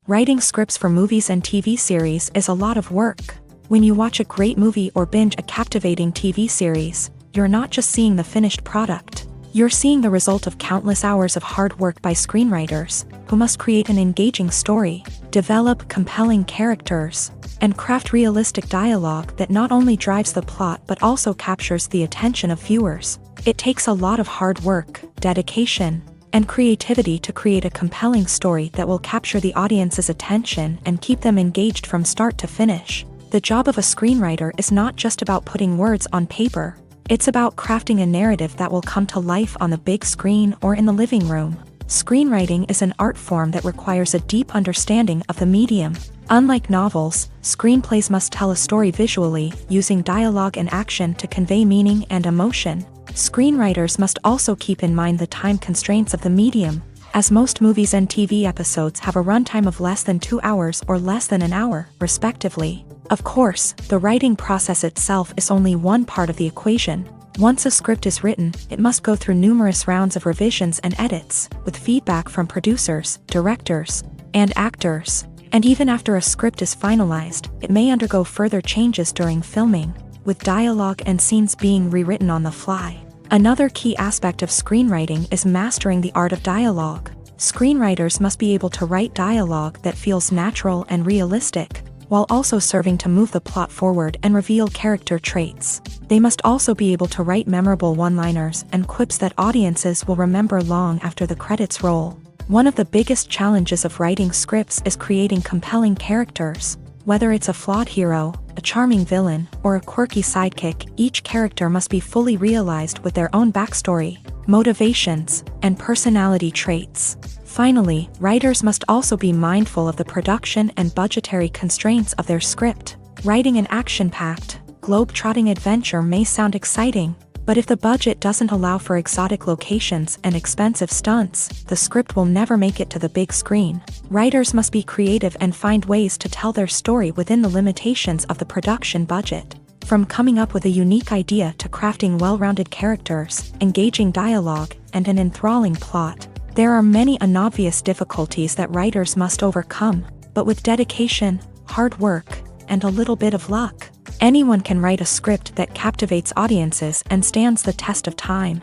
Writing scripts for movies and TV series is a lot of work. When you watch a great movie or binge a captivating TV series, you're not just seeing the finished product. You're seeing the result of countless hours of hard work by screenwriters, who must create an engaging story, develop compelling characters, and craft realistic dialogue that not only drives the plot but also captures the attention of viewers. It takes a lot of hard work, dedication, and creativity to create a compelling story that will capture the audience's attention and keep them engaged from start to finish. The job of a screenwriter is not just about putting words on paper. It's about crafting a narrative that will come to life on the big screen or in the living room. Screenwriting is an art form that requires a deep understanding of the medium. Unlike novels, screenplays must tell a story visually, using dialogue and action to convey meaning and emotion. Screenwriters must also keep in mind the time constraints of the medium, as most movies and TV episodes have a runtime of less than 2 hours or less than an hour, respectively. Of course, the writing process itself is only one part of the equation. Once a script is written, it must go through numerous rounds of revisions and edits, with feedback from producers, directors, and actors. And even after a script is finalized, it may undergo further changes during filming, with dialogue and scenes being rewritten on the fly. Another key aspect of screenwriting is mastering the art of dialogue. Screenwriters must be able to write dialogue that feels natural and realistic, while also serving to move the plot forward and reveal character traits. They must also be able to write memorable one-liners and quips that audiences will remember long after the credits roll. One of the biggest challenges of writing scripts is creating compelling characters. Whether it's a flawed hero, a charming villain, or a quirky sidekick, each character must be fully realized with their own backstory, motivations, and personality traits. Finally, writers must also be mindful of the production and budgetary constraints of their script. Writing an action-packed, globe-trotting adventure may sound exciting, but if the budget doesn't allow for exotic locations and expensive stunts, the script will never make it to the big screen. Writers must be creative and find ways to tell their story within the limitations of the production budget. From coming up with a unique idea to crafting well-rounded characters, engaging dialogue, and an enthralling plot, there are many unobvious difficulties that writers must overcome, but with dedication, hard work, and a little bit of luck, anyone can write a script that captivates audiences and stands the test of time.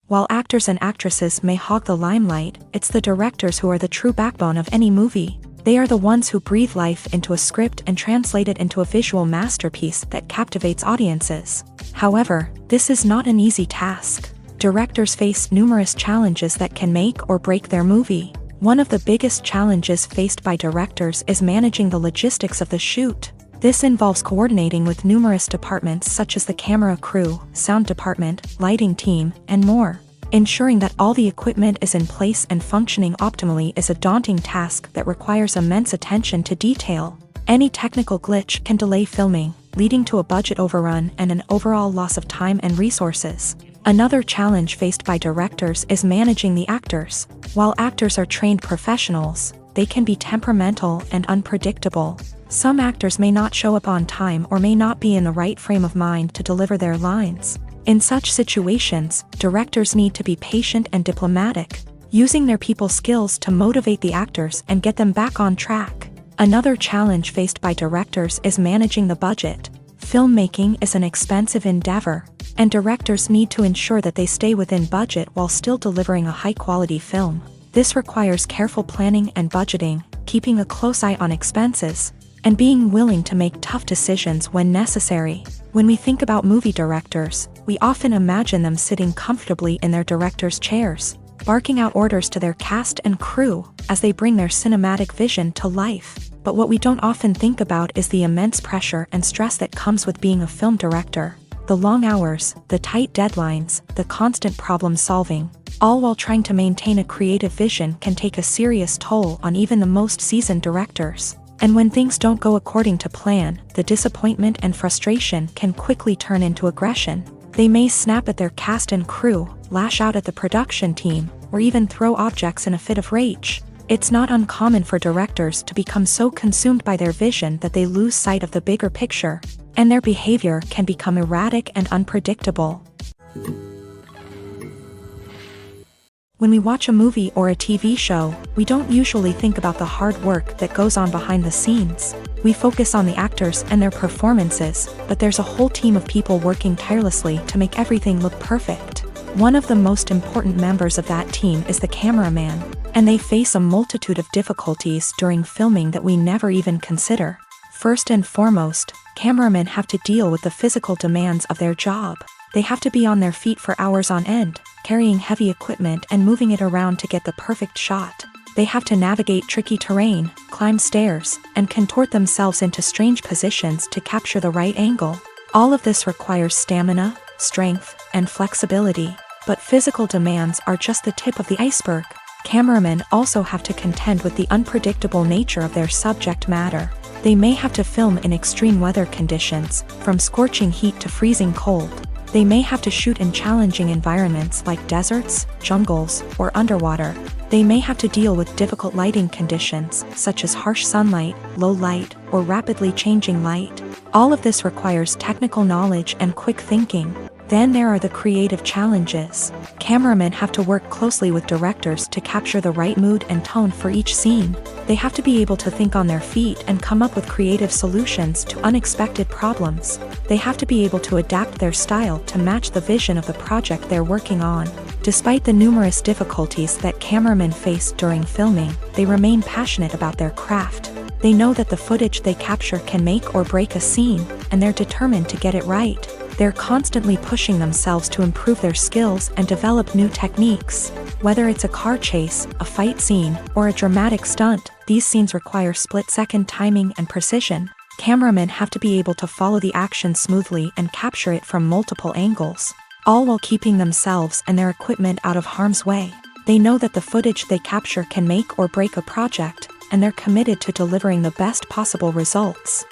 While actors and actresses may hog the limelight, it's the directors who are the true backbone of any movie. They are the ones who breathe life into a script and translate it into a visual masterpiece that captivates audiences. However, this is not an easy task. Directors face numerous challenges that can make or break their movie. One of the biggest challenges faced by directors is managing the logistics of the shoot. This involves coordinating with numerous departments such as the camera crew, sound department, lighting team, and more. Ensuring that all the equipment is in place and functioning optimally is a daunting task that requires immense attention to detail. Any technical glitch can delay filming, leading to a budget overrun and an overall loss of time and resources. Another challenge faced by directors is managing the actors. While actors are trained professionals, they can be temperamental and unpredictable. Some actors may not show up on time or may not be in the right frame of mind to deliver their lines. In such situations, directors need to be patient and diplomatic, using their people skills to motivate the actors and get them back on track. Another challenge faced by directors is managing the budget. Filmmaking is an expensive endeavor, and directors need to ensure that they stay within budget while still delivering a high-quality film. This requires careful planning and budgeting, keeping a close eye on expenses, and being willing to make tough decisions when necessary. When we think about movie directors, we often imagine them sitting comfortably in their director's chairs, barking out orders to their cast and crew as they bring their cinematic vision to life. But what we don't often think about is the immense pressure and stress that comes with being a film director. The long hours, the tight deadlines, the constant problem solving, all while trying to maintain a creative vision can take a serious toll on even the most seasoned directors. And when things don't go according to plan, the disappointment and frustration can quickly turn into aggression. They may snap at their cast and crew, lash out at the production team, or even throw objects in a fit of rage. It's not uncommon for directors to become so consumed by their vision that they lose sight of the bigger picture, and their behavior can become erratic and unpredictable. When we watch a movie or a TV show, we don't usually think about the hard work that goes on behind the scenes. We focus on the actors and their performances, but there's a whole team of people working tirelessly to make everything look perfect. One of the most important members of that team is the cameraman, and they face a multitude of difficulties during filming that we never even consider. First and foremost, cameramen have to deal with the physical demands of their job. They have to be on their feet for hours on end, carrying heavy equipment and moving it around to get the perfect shot. They have to navigate tricky terrain, climb stairs, and contort themselves into strange positions to capture the right angle. All of this requires stamina, strength, and flexibility. But physical demands are just the tip of the iceberg. Cameramen also have to contend with the unpredictable nature of their subject matter. They may have to film in extreme weather conditions, from scorching heat to freezing cold. They may have to shoot in challenging environments like deserts, jungles, or underwater. They may have to deal with difficult lighting conditions, such as harsh sunlight, low light, or rapidly changing light. All of this requires technical knowledge and quick thinking. Then there are the creative challenges. Cameramen have to work closely with directors to capture the right mood and tone for each scene. They have to be able to think on their feet and come up with creative solutions to unexpected problems. They have to be able to adapt their style to match the vision of the project they're working on. Despite the numerous difficulties that cameramen face during filming, they remain passionate about their craft. They know that the footage they capture can make or break a scene, and they're determined to get it right. They're constantly pushing themselves to improve their skills and develop new techniques. Whether it's a car chase, a fight scene, or a dramatic stunt, these scenes require split-second timing and precision. Cameramen have to be able to follow the action smoothly and capture it from multiple angles, all while keeping themselves and their equipment out of harm's way. They know that the footage they capture can make or break a project, and they're committed to delivering the best possible results.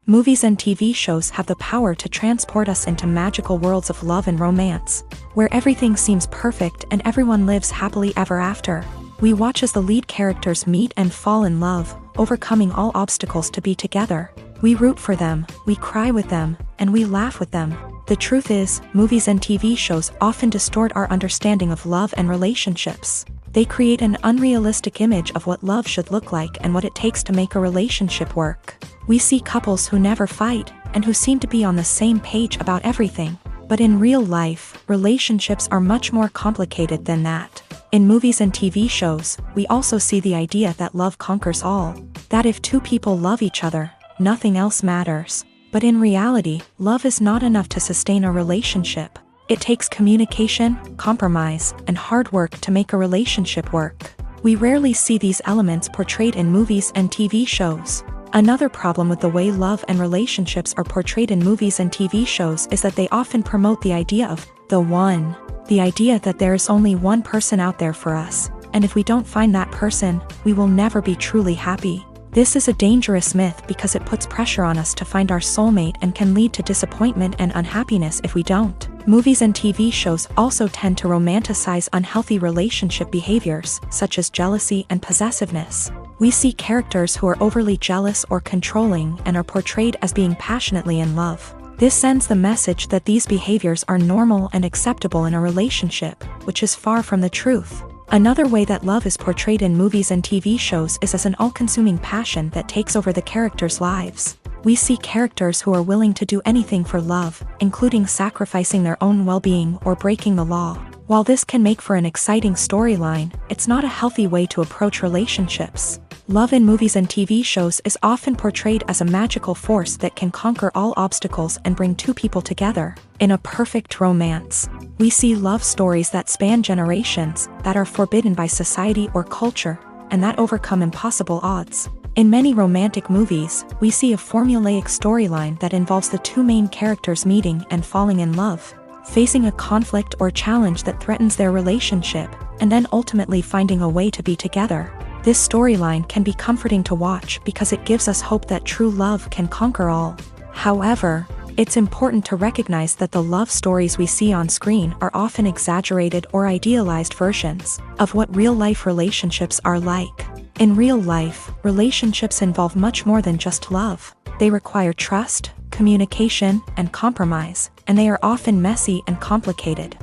Movies and TV shows have the power to transport us into magical worlds of love and romance, where everything seems perfect and everyone lives happily ever after. We watch as the lead characters meet and fall in love, overcoming all obstacles to be together. We root for them, we cry with them, and we laugh with them. The truth is, movies and TV shows often distort our understanding of love and relationships. They create an unrealistic image of what love should look like and what it takes to make a relationship work. We see couples who never fight, and who seem to be on the same page about everything. But in real life, relationships are much more complicated than that. In movies and TV shows, we also see the idea that love conquers all. That if two people love each other, nothing else matters. But in reality, love is not enough to sustain a relationship. It takes communication, compromise, and hard work to make a relationship work. We rarely see these elements portrayed in movies and TV shows. Another problem with the way love and relationships are portrayed in movies and TV shows is that they often promote the idea of the one. The idea that there is only one person out there for us, and if we don't find that person, we will never be truly happy. This is a dangerous myth because it puts pressure on us to find our soulmate and can lead to disappointment and unhappiness if we don't. Movies and TV shows also tend to romanticize unhealthy relationship behaviors, such as jealousy and possessiveness. We see characters who are overly jealous or controlling and are portrayed as being passionately in love. This sends the message that these behaviors are normal and acceptable in a relationship, which is far from the truth. Another way that love is portrayed in movies and TV shows is as an all-consuming passion that takes over the characters' lives. We see characters who are willing to do anything for love, including sacrificing their own well-being or breaking the law. While this can make for an exciting storyline, it's not a healthy way to approach relationships. Love in movies and TV shows is often portrayed as a magical force that can conquer all obstacles and bring two people together. In a perfect romance, we see love stories that span generations, that are forbidden by society or culture, and that overcome impossible odds. In many romantic movies, we see a formulaic storyline that involves the two main characters meeting and falling in love, facing a conflict or challenge that threatens their relationship, and then ultimately finding a way to be together. This storyline can be comforting to watch because it gives us hope that true love can conquer all. However, it's important to recognize that the love stories we see on screen are often exaggerated or idealized versions of what real-life relationships are like. In real life, relationships involve much more than just love. They require trust, communication, and compromise, and they are often messy and complicated.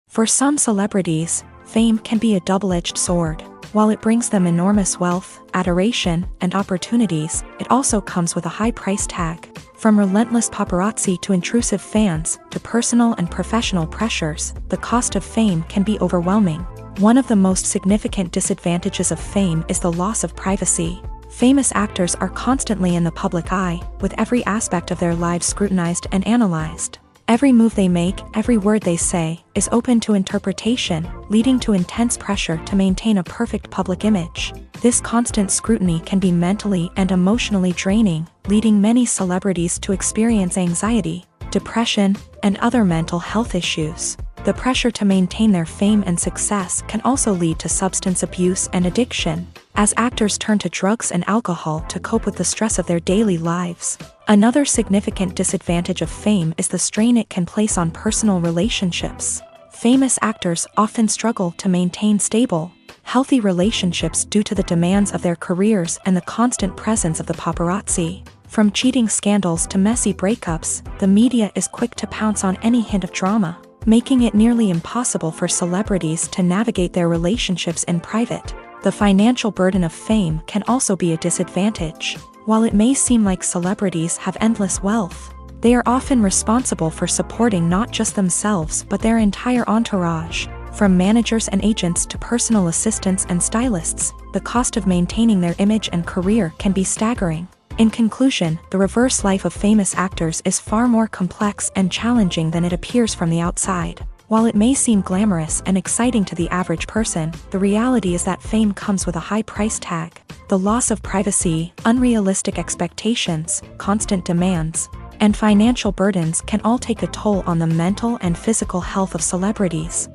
For some celebrities, fame can be a double-edged sword. While it brings them enormous wealth, adoration, and opportunities, it also comes with a high price tag. From relentless paparazzi to intrusive fans, to personal and professional pressures, the cost of fame can be overwhelming. One of the most significant disadvantages of fame is the loss of privacy. Famous actors are constantly in the public eye, with every aspect of their lives scrutinized and analyzed. Every move they make, every word they say, is open to interpretation, leading to intense pressure to maintain a perfect public image. This constant scrutiny can be mentally and emotionally draining, leading many celebrities to experience anxiety, depression, and other mental health issues. The pressure to maintain their fame and success can also lead to substance abuse and addiction, as actors turn to drugs and alcohol to cope with the stress of their daily lives. Another significant disadvantage of fame is the strain it can place on personal relationships. Famous actors often struggle to maintain stable, healthy relationships due to the demands of their careers and the constant presence of the paparazzi. From cheating scandals to messy breakups, the media is quick to pounce on any hint of drama, making it nearly impossible for celebrities to navigate their relationships in private. The financial burden of fame can also be a disadvantage. While it may seem like celebrities have endless wealth, they are often responsible for supporting not just themselves but their entire entourage. From managers and agents to personal assistants and stylists, the cost of maintaining their image and career can be staggering. In conclusion, the reverse life of famous actors is far more complex and challenging than it appears from the outside. While it may seem glamorous and exciting to the average person, the reality is that fame comes with a high price tag. The loss of privacy, unrealistic expectations, constant demands, and financial burdens can all take a toll on the mental and physical health of celebrities.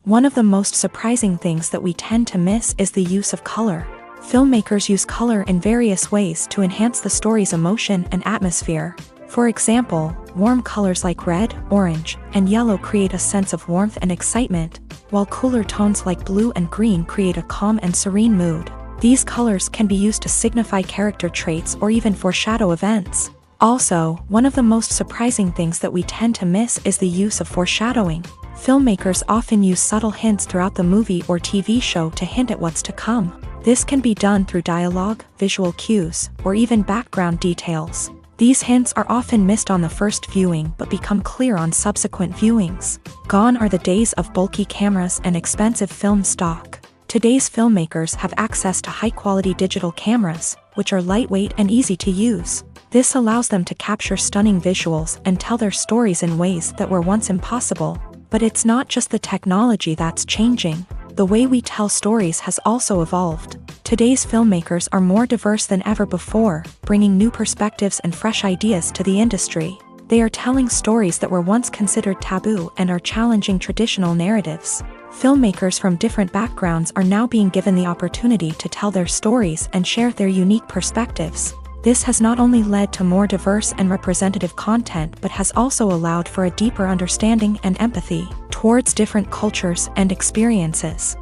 One of the most surprising things that we tend to miss is the use of color. Filmmakers use color in various ways to enhance the story's emotion and atmosphere. For example, warm colors like red, orange, and yellow create a sense of warmth and excitement, while cooler tones like blue and green create a calm and serene mood. These colors can be used to signify character traits or even foreshadow events. Also, one of the most surprising things that we tend to miss is the use of foreshadowing. Filmmakers often use subtle hints throughout the movie or TV show to hint at what's to come. This can be done through dialogue, visual cues, or even background details. These hints are often missed on the first viewing but become clear on subsequent viewings. Gone are the days of bulky cameras and expensive film stock. Today's filmmakers have access to high-quality digital cameras, which are lightweight and easy to use. This allows them to capture stunning visuals and tell their stories in ways that were once impossible. But it's not just the technology that's changing. The way we tell stories has also evolved. Today's filmmakers are more diverse than ever before, bringing new perspectives and fresh ideas to the industry. They are telling stories that were once considered taboo and are challenging traditional narratives. Filmmakers from different backgrounds are now being given the opportunity to tell their stories and share their unique perspectives. This has not only led to more diverse and representative content but has also allowed for a deeper understanding and empathy towards different cultures and experiences.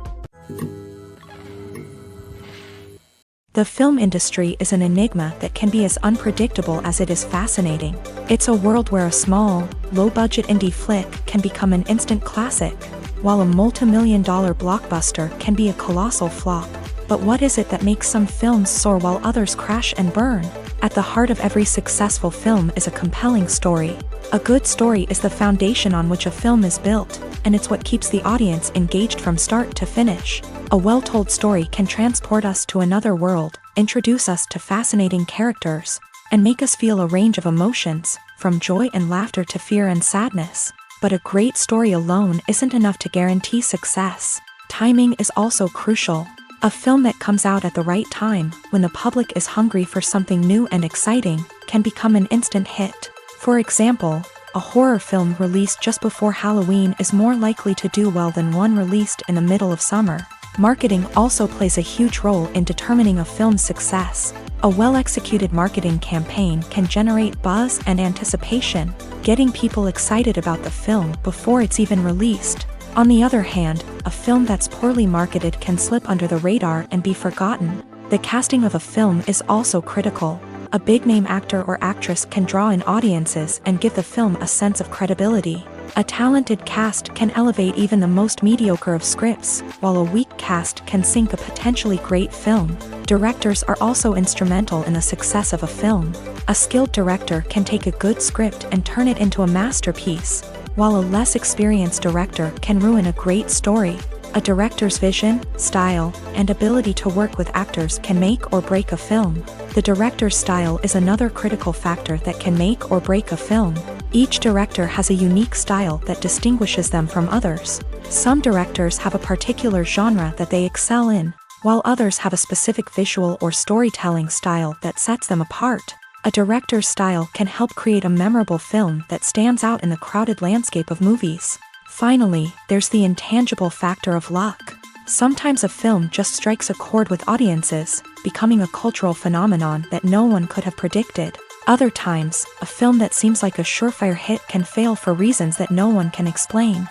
The film industry is an enigma that can be as unpredictable as it is fascinating. It's a world where a small, low-budget indie flick can become an instant classic, while a multi-million-dollar blockbuster can be a colossal flop. But what is it that makes some films soar while others crash and burn? At the heart of every successful film is a compelling story. A good story is the foundation on which a film is built, and it's what keeps the audience engaged from start to finish. A well-told story can transport us to another world, introduce us to fascinating characters, and make us feel a range of emotions, from joy and laughter to fear and sadness. But a great story alone isn't enough to guarantee success. Timing is also crucial. A film that comes out at the right time, when the public is hungry for something new and exciting, can become an instant hit. For example, a horror film released just before Halloween is more likely to do well than one released in the middle of summer. Marketing also plays a huge role in determining a film's success. A well-executed marketing campaign can generate buzz and anticipation, getting people excited about the film before it's even released. On the other hand, a film that's poorly marketed can slip under the radar and be forgotten. The casting of a film is also critical. A big-name actor or actress can draw in audiences and give the film a sense of credibility. A talented cast can elevate even the most mediocre of scripts, while a weak cast can sink a potentially great film. Directors are also instrumental in the success of a film. A skilled director can take a good script and turn it into a masterpiece, while a less experienced director can ruin a great story. A director's vision, style, and ability to work with actors can make or break a film. The director's style is another critical factor that can make or break a film. Each director has a unique style that distinguishes them from others. Some directors have a particular genre that they excel in, while others have a specific visual or storytelling style that sets them apart. A director's style can help create a memorable film that stands out in the crowded landscape of movies. Finally, there's the intangible factor of luck. Sometimes a film just strikes a chord with audiences, becoming a cultural phenomenon that no one could have predicted. Other times, a film that seems like a surefire hit can fail for reasons that no one can explain.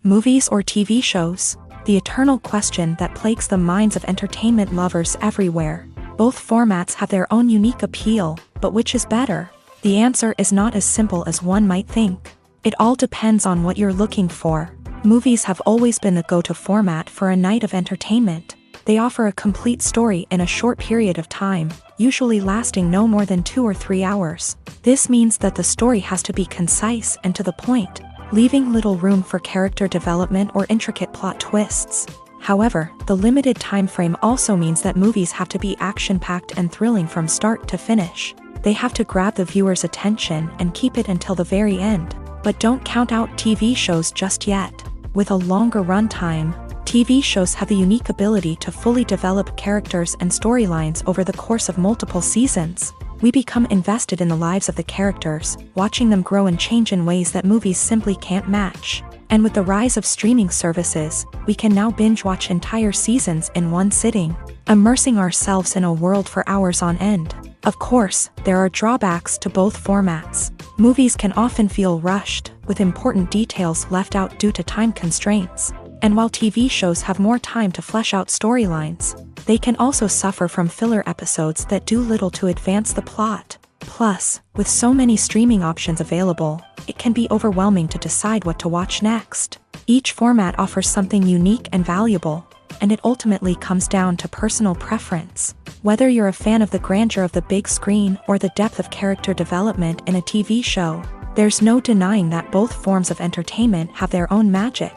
Movies or TV shows? The eternal question that plagues the minds of entertainment lovers everywhere. Both formats have their own unique appeal, but which is better? The answer is not as simple as one might think. It all depends on what you're looking for. Movies have always been the go-to format for a night of entertainment. They offer a complete story in a short period of time, usually lasting no more than 2 or 3 hours. This means that the story has to be concise and to the point, leaving little room for character development or intricate plot twists. However, the limited time frame also means that movies have to be action-packed and thrilling from start to finish. They have to grab the viewer's attention and keep it until the very end. But don't count out TV shows just yet. With a longer runtime, TV shows have the unique ability to fully develop characters and storylines over the course of multiple seasons. We become invested in the lives of the characters, watching them grow and change in ways that movies simply can't match. And with the rise of streaming services, we can now binge-watch entire seasons in one sitting, immersing ourselves in a world for hours on end. Of course, there are drawbacks to both formats. Movies can often feel rushed, with important details left out due to time constraints. And while TV shows have more time to flesh out storylines, they can also suffer from filler episodes that do little to advance the plot. Plus, with so many streaming options available, it can be overwhelming to decide what to watch next. Each format offers something unique and valuable, and it ultimately comes down to personal preference. Whether you're a fan of the grandeur of the big screen or the depth of character development in a TV show, there's no denying that both forms of entertainment have their own magic.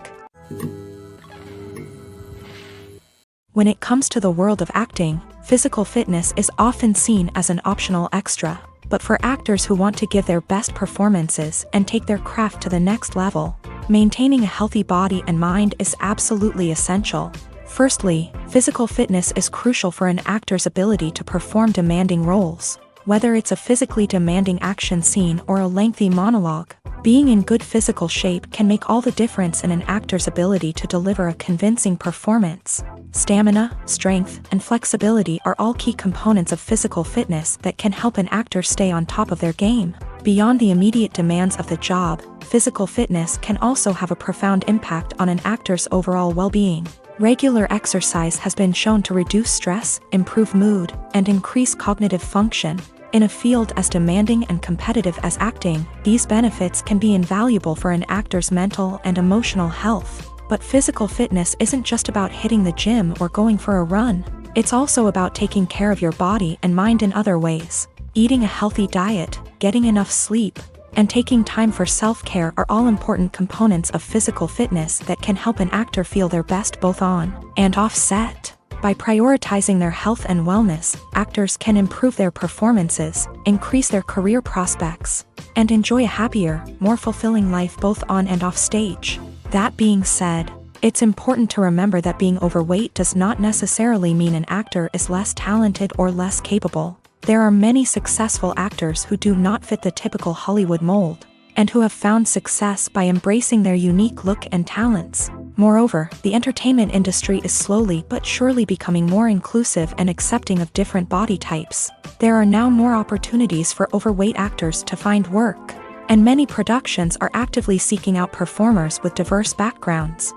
When it comes to the world of acting, physical fitness is often seen as an optional extra. But for actors who want to give their best performances and take their craft to the next level, maintaining a healthy body and mind is absolutely essential. Firstly, physical fitness is crucial for an actor's ability to perform demanding roles. Whether it's a physically demanding action scene or a lengthy monologue, being in good physical shape can make all the difference in an actor's ability to deliver a convincing performance. Stamina, strength, and flexibility are all key components of physical fitness that can help an actor stay on top of their game. Beyond the immediate demands of the job, physical fitness can also have a profound impact on an actor's overall well-being. Regular exercise has been shown to reduce stress, improve mood, and increase cognitive function. In a field as demanding and competitive as acting, these benefits can be invaluable for an actor's mental and emotional health. But physical fitness isn't just about hitting the gym or going for a run. It's also about taking care of your body and mind in other ways. Eating a healthy diet, getting enough sleep, and taking time for self-care are all important components of physical fitness that can help an actor feel their best both on and off set. By prioritizing their health and wellness, actors can improve their performances, increase their career prospects, and enjoy a happier, more fulfilling life both on and off stage. That being said, it's important to remember that being overweight does not necessarily mean an actor is less talented or less capable. There are many successful actors who do not fit the typical Hollywood mold, and who have found success by embracing their unique look and talents. Moreover, the entertainment industry is slowly but surely becoming more inclusive and accepting of different body types. There are now more opportunities for overweight actors to find work, and many productions are actively seeking out performers with diverse backgrounds.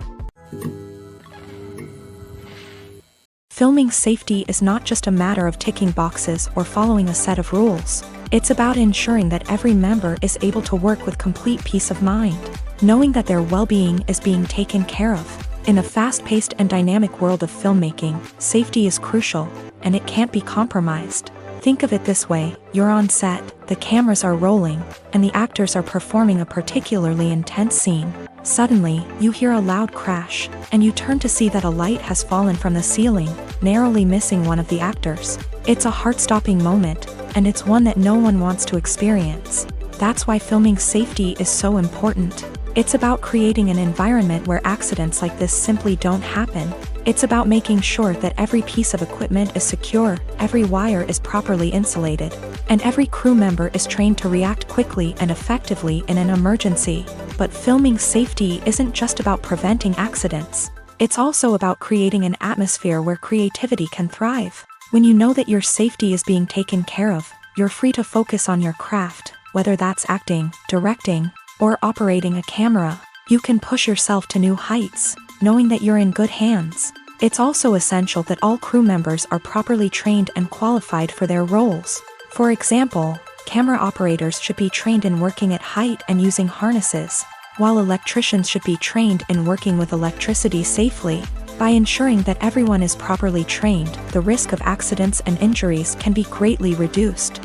Filming safety is not just a matter of ticking boxes or following a set of rules. It's about ensuring that every member is able to work with complete peace of mind, knowing that their well-being is being taken care of. In a fast-paced and dynamic world of filmmaking, safety is crucial, and it can't be compromised. Think of it this way: you're on set, the cameras are rolling, and the actors are performing a particularly intense scene. Suddenly, you hear a loud crash, and you turn to see that a light has fallen from the ceiling, narrowly missing one of the actors. It's a heart-stopping moment, and it's one that no one wants to experience. That's why filming safety is so important. It's about creating an environment where accidents like this simply don't happen. It's about making sure that every piece of equipment is secure, every wire is properly insulated, and every crew member is trained to react quickly and effectively in an emergency. But filming safety isn't just about preventing accidents. It's also about creating an atmosphere where creativity can thrive. When you know that your safety is being taken care of, you're free to focus on your craft, whether that's acting, directing, or operating a camera. You can push yourself to new heights, knowing that you're in good hands. It's also essential that all crew members are properly trained and qualified for their roles. For example, camera operators should be trained in working at height and using harnesses, while electricians should be trained in working with electricity safely. By ensuring that everyone is properly trained, the risk of accidents and injuries can be greatly reduced.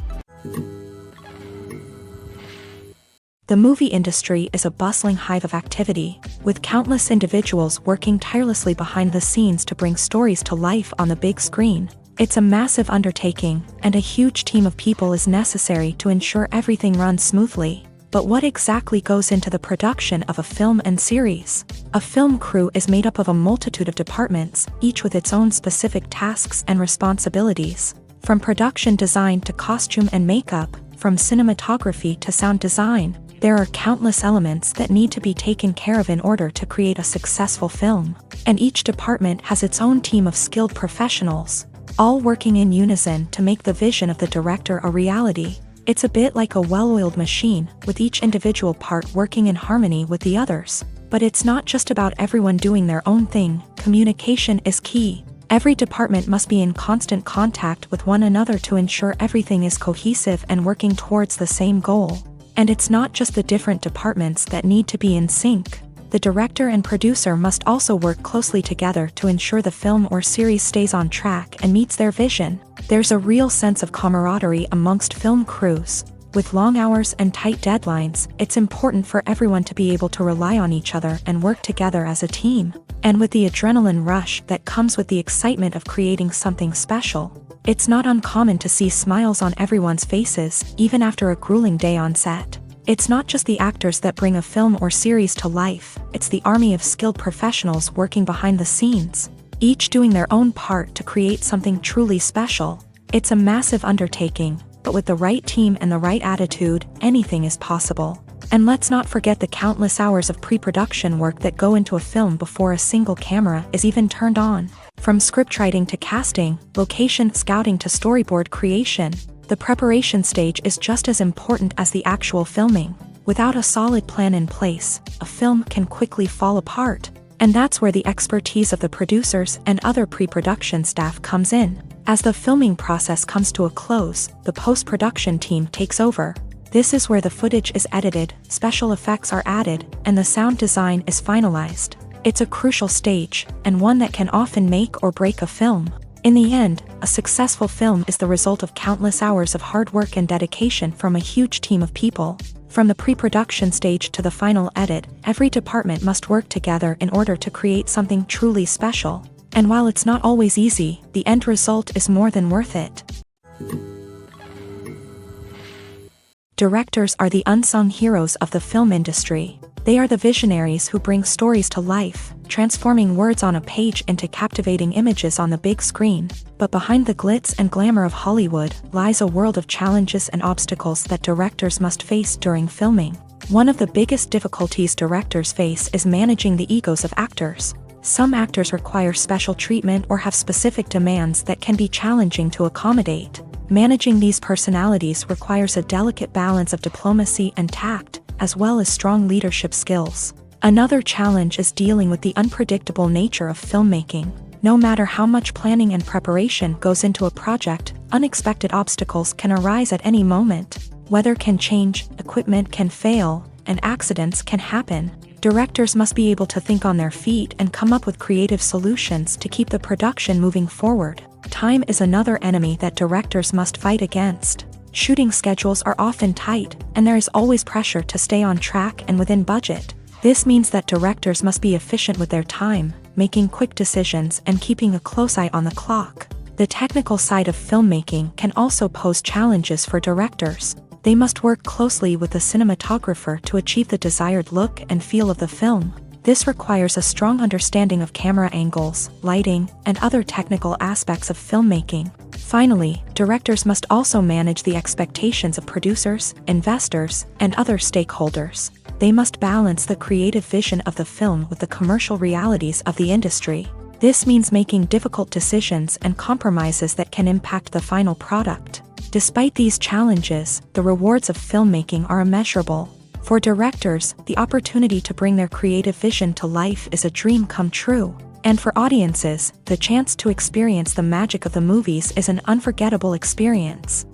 The movie industry is a bustling hive of activity, with countless individuals working tirelessly behind the scenes to bring stories to life on the big screen. It's a massive undertaking, and a huge team of people is necessary to ensure everything runs smoothly. But what exactly goes into the production of a film and series? A film crew is made up of a multitude of departments, each with its own specific tasks and responsibilities. From production design to costume and makeup, from cinematography to sound design, there are countless elements that need to be taken care of in order to create a successful film. And each department has its own team of skilled professionals, all working in unison to make the vision of the director a reality. It's a bit like a well-oiled machine, with each individual part working in harmony with the others. But it's not just about everyone doing their own thing. Communication is key. Every department must be in constant contact with one another to ensure everything is cohesive and working towards the same goal. And it's not just the different departments that need to be in sync. The director and producer must also work closely together to ensure the film or series stays on track and meets their vision. There's a real sense of camaraderie amongst film crews. With long hours and tight deadlines, it's important for everyone to be able to rely on each other and work together as a team. And with the adrenaline rush that comes with the excitement of creating something special, it's not uncommon to see smiles on everyone's faces, even after a grueling day on set. It's not just the actors that bring a film or series to life, it's the army of skilled professionals working behind the scenes, each doing their own part to create something truly special. It's a massive undertaking, but with the right team and the right attitude, anything is possible. And let's not forget the countless hours of pre-production work that go into a film before a single camera is even turned on. From scriptwriting to casting, location scouting to storyboard creation, the preparation stage is just as important as the actual filming. Without a solid plan in place, a film can quickly fall apart. And that's where the expertise of the producers and other pre-production staff comes in. As the filming process comes to a close, the post-production team takes over. This is where the footage is edited, special effects are added, and the sound design is finalized. It's a crucial stage, and one that can often make or break a film. In the end, a successful film is the result of countless hours of hard work and dedication from a huge team of people. From the pre-production stage to the final edit, every department must work together in order to create something truly special. And while it's not always easy, the end result is more than worth it. Directors are the unsung heroes of the film industry. They are the visionaries who bring stories to life, transforming words on a page into captivating images on the big screen. But behind the glitz and glamour of Hollywood lies a world of challenges and obstacles that directors must face during filming. One of the biggest difficulties directors face is managing the egos of actors. Some actors require special treatment or have specific demands that can be challenging to accommodate. Managing these personalities requires a delicate balance of diplomacy and tact, as well as strong leadership skills. Another challenge is dealing with the unpredictable nature of filmmaking. No matter how much planning and preparation goes into a project, unexpected obstacles can arise at any moment. Weather can change, equipment can fail, and accidents can happen. Directors must be able to think on their feet and come up with creative solutions to keep the production moving forward. Time is another enemy that directors must fight against. Shooting schedules are often tight, and there is always pressure to stay on track and within budget. This means that directors must be efficient with their time, making quick decisions and keeping a close eye on the clock. The technical side of filmmaking can also pose challenges for directors. They must work closely with the cinematographer to achieve the desired look and feel of the film. This requires a strong understanding of camera angles, lighting, and other technical aspects of filmmaking. Finally, directors must also manage the expectations of producers, investors, and other stakeholders. They must balance the creative vision of the film with the commercial realities of the industry. This means making difficult decisions and compromises that can impact the final product. Despite these challenges, the rewards of filmmaking are immeasurable. For directors, the opportunity to bring their creative vision to life is a dream come true. And for audiences, the chance to experience the magic of the movies is an unforgettable experience.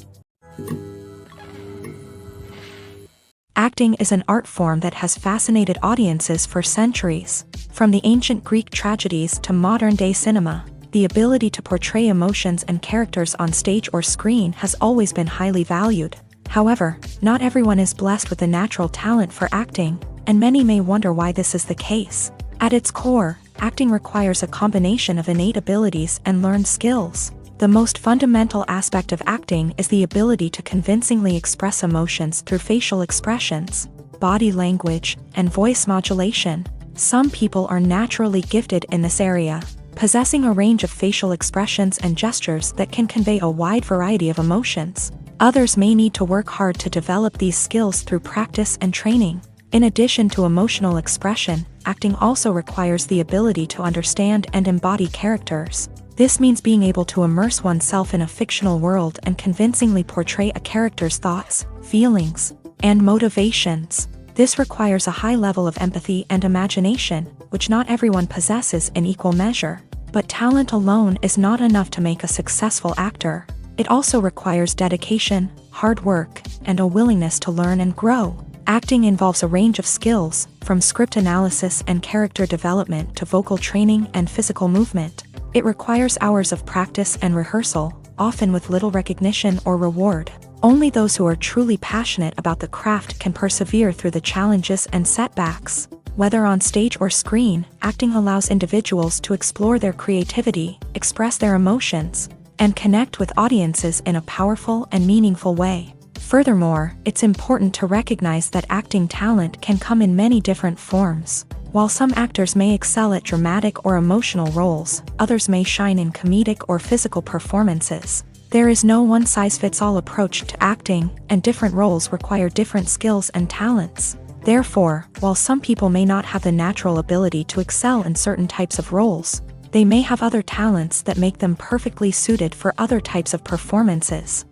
Acting is an art form that has fascinated audiences for centuries. From the ancient Greek tragedies to modern-day cinema, the ability to portray emotions and characters on stage or screen has always been highly valued. However, not everyone is blessed with a natural talent for acting, and many may wonder why this is the case. At its core, acting requires a combination of innate abilities and learned skills. The most fundamental aspect of acting is the ability to convincingly express emotions through facial expressions, body language, and voice modulation. Some people are naturally gifted in this area, possessing a range of facial expressions and gestures that can convey a wide variety of emotions. Others may need to work hard to develop these skills through practice and training. In addition to emotional expression, acting also requires the ability to understand and embody characters. This means being able to immerse oneself in a fictional world and convincingly portray a character's thoughts, feelings, and motivations. This requires a high level of empathy and imagination, which not everyone possesses in equal measure. But talent alone is not enough to make a successful actor. It also requires dedication, hard work, and a willingness to learn and grow. Acting involves a range of skills, from script analysis and character development to vocal training and physical movement. It requires hours of practice and rehearsal, often with little recognition or reward. Only those who are truly passionate about the craft can persevere through the challenges and setbacks. Whether on stage or screen, acting allows individuals to explore their creativity, express their emotions, and connect with audiences in a powerful and meaningful way. Furthermore, it's important to recognize that acting talent can come in many different forms. While some actors may excel at dramatic or emotional roles, others may shine in comedic or physical performances. There is no one-size-fits-all approach to acting, and different roles require different skills and talents. Therefore, while some people may not have the natural ability to excel in certain types of roles, they may have other talents that make them perfectly suited for other types of performances.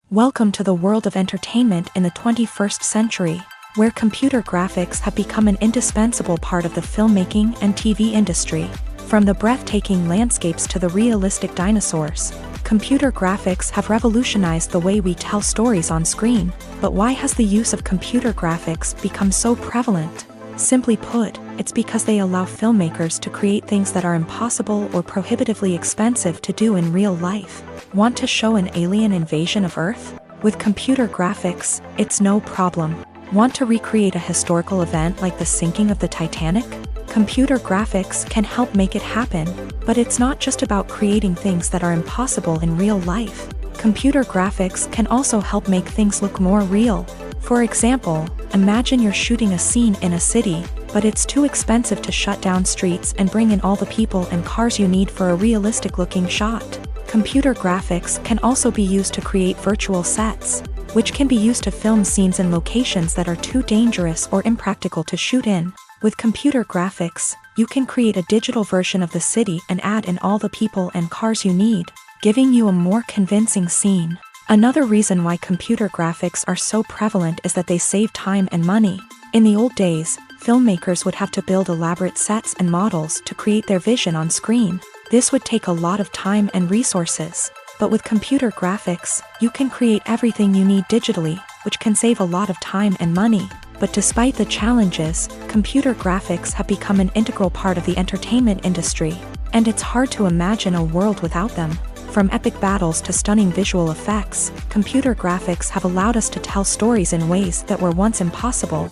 Welcome to the world of entertainment in the 21st century, where computer graphics have become an indispensable part of the filmmaking and TV industry. From the breathtaking landscapes to the realistic dinosaurs, computer graphics have revolutionized the way we tell stories on screen. But why has the use of computer graphics become so prevalent? Simply put, it's because they allow filmmakers to create things that are impossible or prohibitively expensive to do in real life. Want to show an alien invasion of Earth? With computer graphics, it's no problem. Want to recreate a historical event like the sinking of the Titanic? Computer graphics can help make it happen, but it's not just about creating things that are impossible in real life. Computer graphics can also help make things look more real. For example, imagine you're shooting a scene in a city, but it's too expensive to shut down streets and bring in all the people and cars you need for a realistic-looking shot. Computer graphics can also be used to create virtual sets, which can be used to film scenes in locations that are too dangerous or impractical to shoot in. With computer graphics, you can create a digital version of the city and add in all the people and cars you need, giving you a more convincing scene. Another reason why computer graphics are so prevalent is that they save time and money. In the old days, filmmakers would have to build elaborate sets and models to create their vision on screen. This would take a lot of time and resources. But with computer graphics, you can create everything you need digitally, which can save a lot of time and money. But despite the challenges, computer graphics have become an integral part of the entertainment industry, and it's hard to imagine a world without them. From epic battles to stunning visual effects, computer graphics have allowed us to tell stories in ways that were once impossible.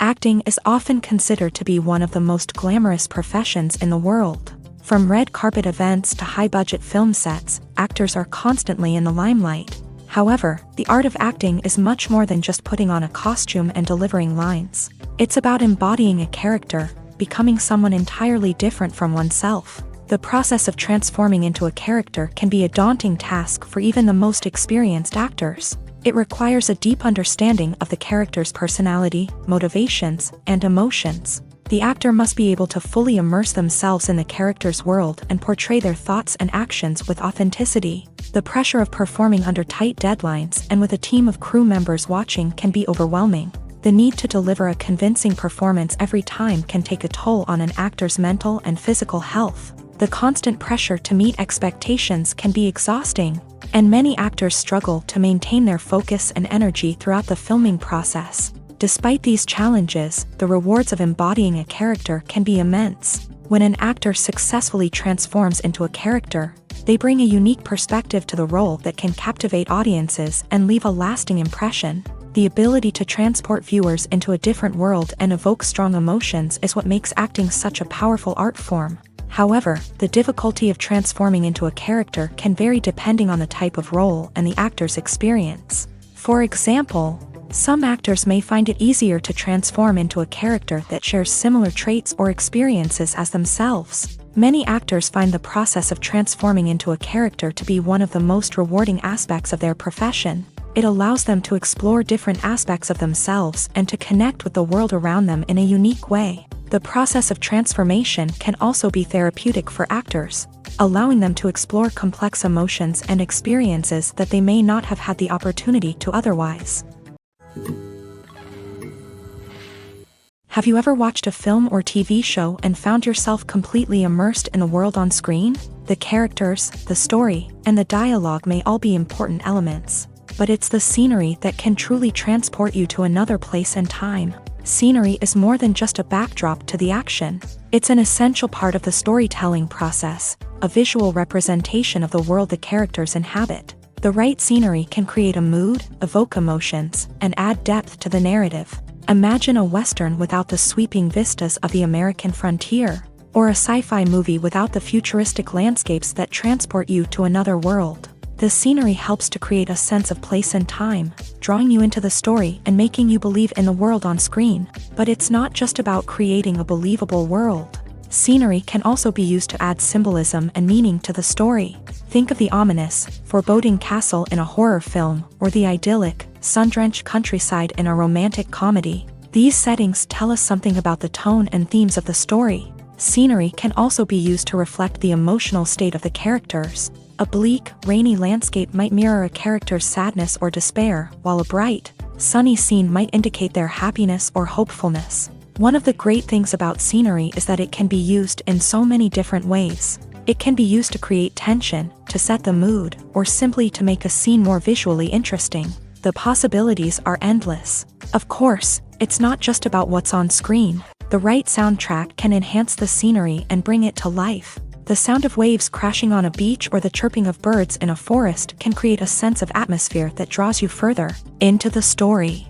Acting is often considered to be one of the most glamorous professions in the world. From red carpet events to high-budget film sets, actors are constantly in the limelight. However, the art of acting is much more than just putting on a costume and delivering lines. It's about embodying a character, becoming someone entirely different from oneself. The process of transforming into a character can be a daunting task for even the most experienced actors. It requires a deep understanding of the character's personality, motivations, and emotions. The actor must be able to fully immerse themselves in the character's world and portray their thoughts and actions with authenticity. The pressure of performing under tight deadlines and with a team of crew members watching can be overwhelming. The need to deliver a convincing performance every time can take a toll on an actor's mental and physical health. The constant pressure to meet expectations can be exhausting, and many actors struggle to maintain their focus and energy throughout the filming process. Despite these challenges, the rewards of embodying a character can be immense. When an actor successfully transforms into a character, they bring a unique perspective to the role that can captivate audiences and leave a lasting impression. The ability to transport viewers into a different world and evoke strong emotions is what makes acting such a powerful art form. However, the difficulty of transforming into a character can vary depending on the type of role and the actor's experience. For example, some actors may find it easier to transform into a character that shares similar traits or experiences as themselves. Many actors find the process of transforming into a character to be one of the most rewarding aspects of their profession. It allows them to explore different aspects of themselves and to connect with the world around them in a unique way. The process of transformation can also be therapeutic for actors, allowing them to explore complex emotions and experiences that they may not have had the opportunity to otherwise. Have you ever watched a film or TV show and found yourself completely immersed in the world on screen? The characters, the story, and the dialogue may all be important elements, but it's the scenery that can truly transport you to another place and time. Scenery is more than just a backdrop to the action. It's an essential part of the storytelling process, a visual representation of the world the characters inhabit. The right scenery can create a mood, evoke emotions, and add depth to the narrative. Imagine a Western without the sweeping vistas of the American frontier, or a sci-fi movie without the futuristic landscapes that transport you to another world. The scenery helps to create a sense of place and time, drawing you into the story and making you believe in the world on screen. But it's not just about creating a believable world. Scenery can also be used to add symbolism and meaning to the story. Think of the ominous, foreboding castle in a horror film, or the idyllic, sun-drenched countryside in a romantic comedy. These settings tell us something about the tone and themes of the story. Scenery can also be used to reflect the emotional state of the characters. A bleak, rainy landscape might mirror a character's sadness or despair, while a bright, sunny scene might indicate their happiness or hopefulness. One of the great things about scenery is that it can be used in so many different ways. It can be used to create tension, to set the mood, or simply to make a scene more visually interesting. The possibilities are endless. Of course, it's not just about what's on screen. The right soundtrack can enhance the scenery and bring it to life. The sound of waves crashing on a beach or the chirping of birds in a forest can create a sense of atmosphere that draws you further into the story.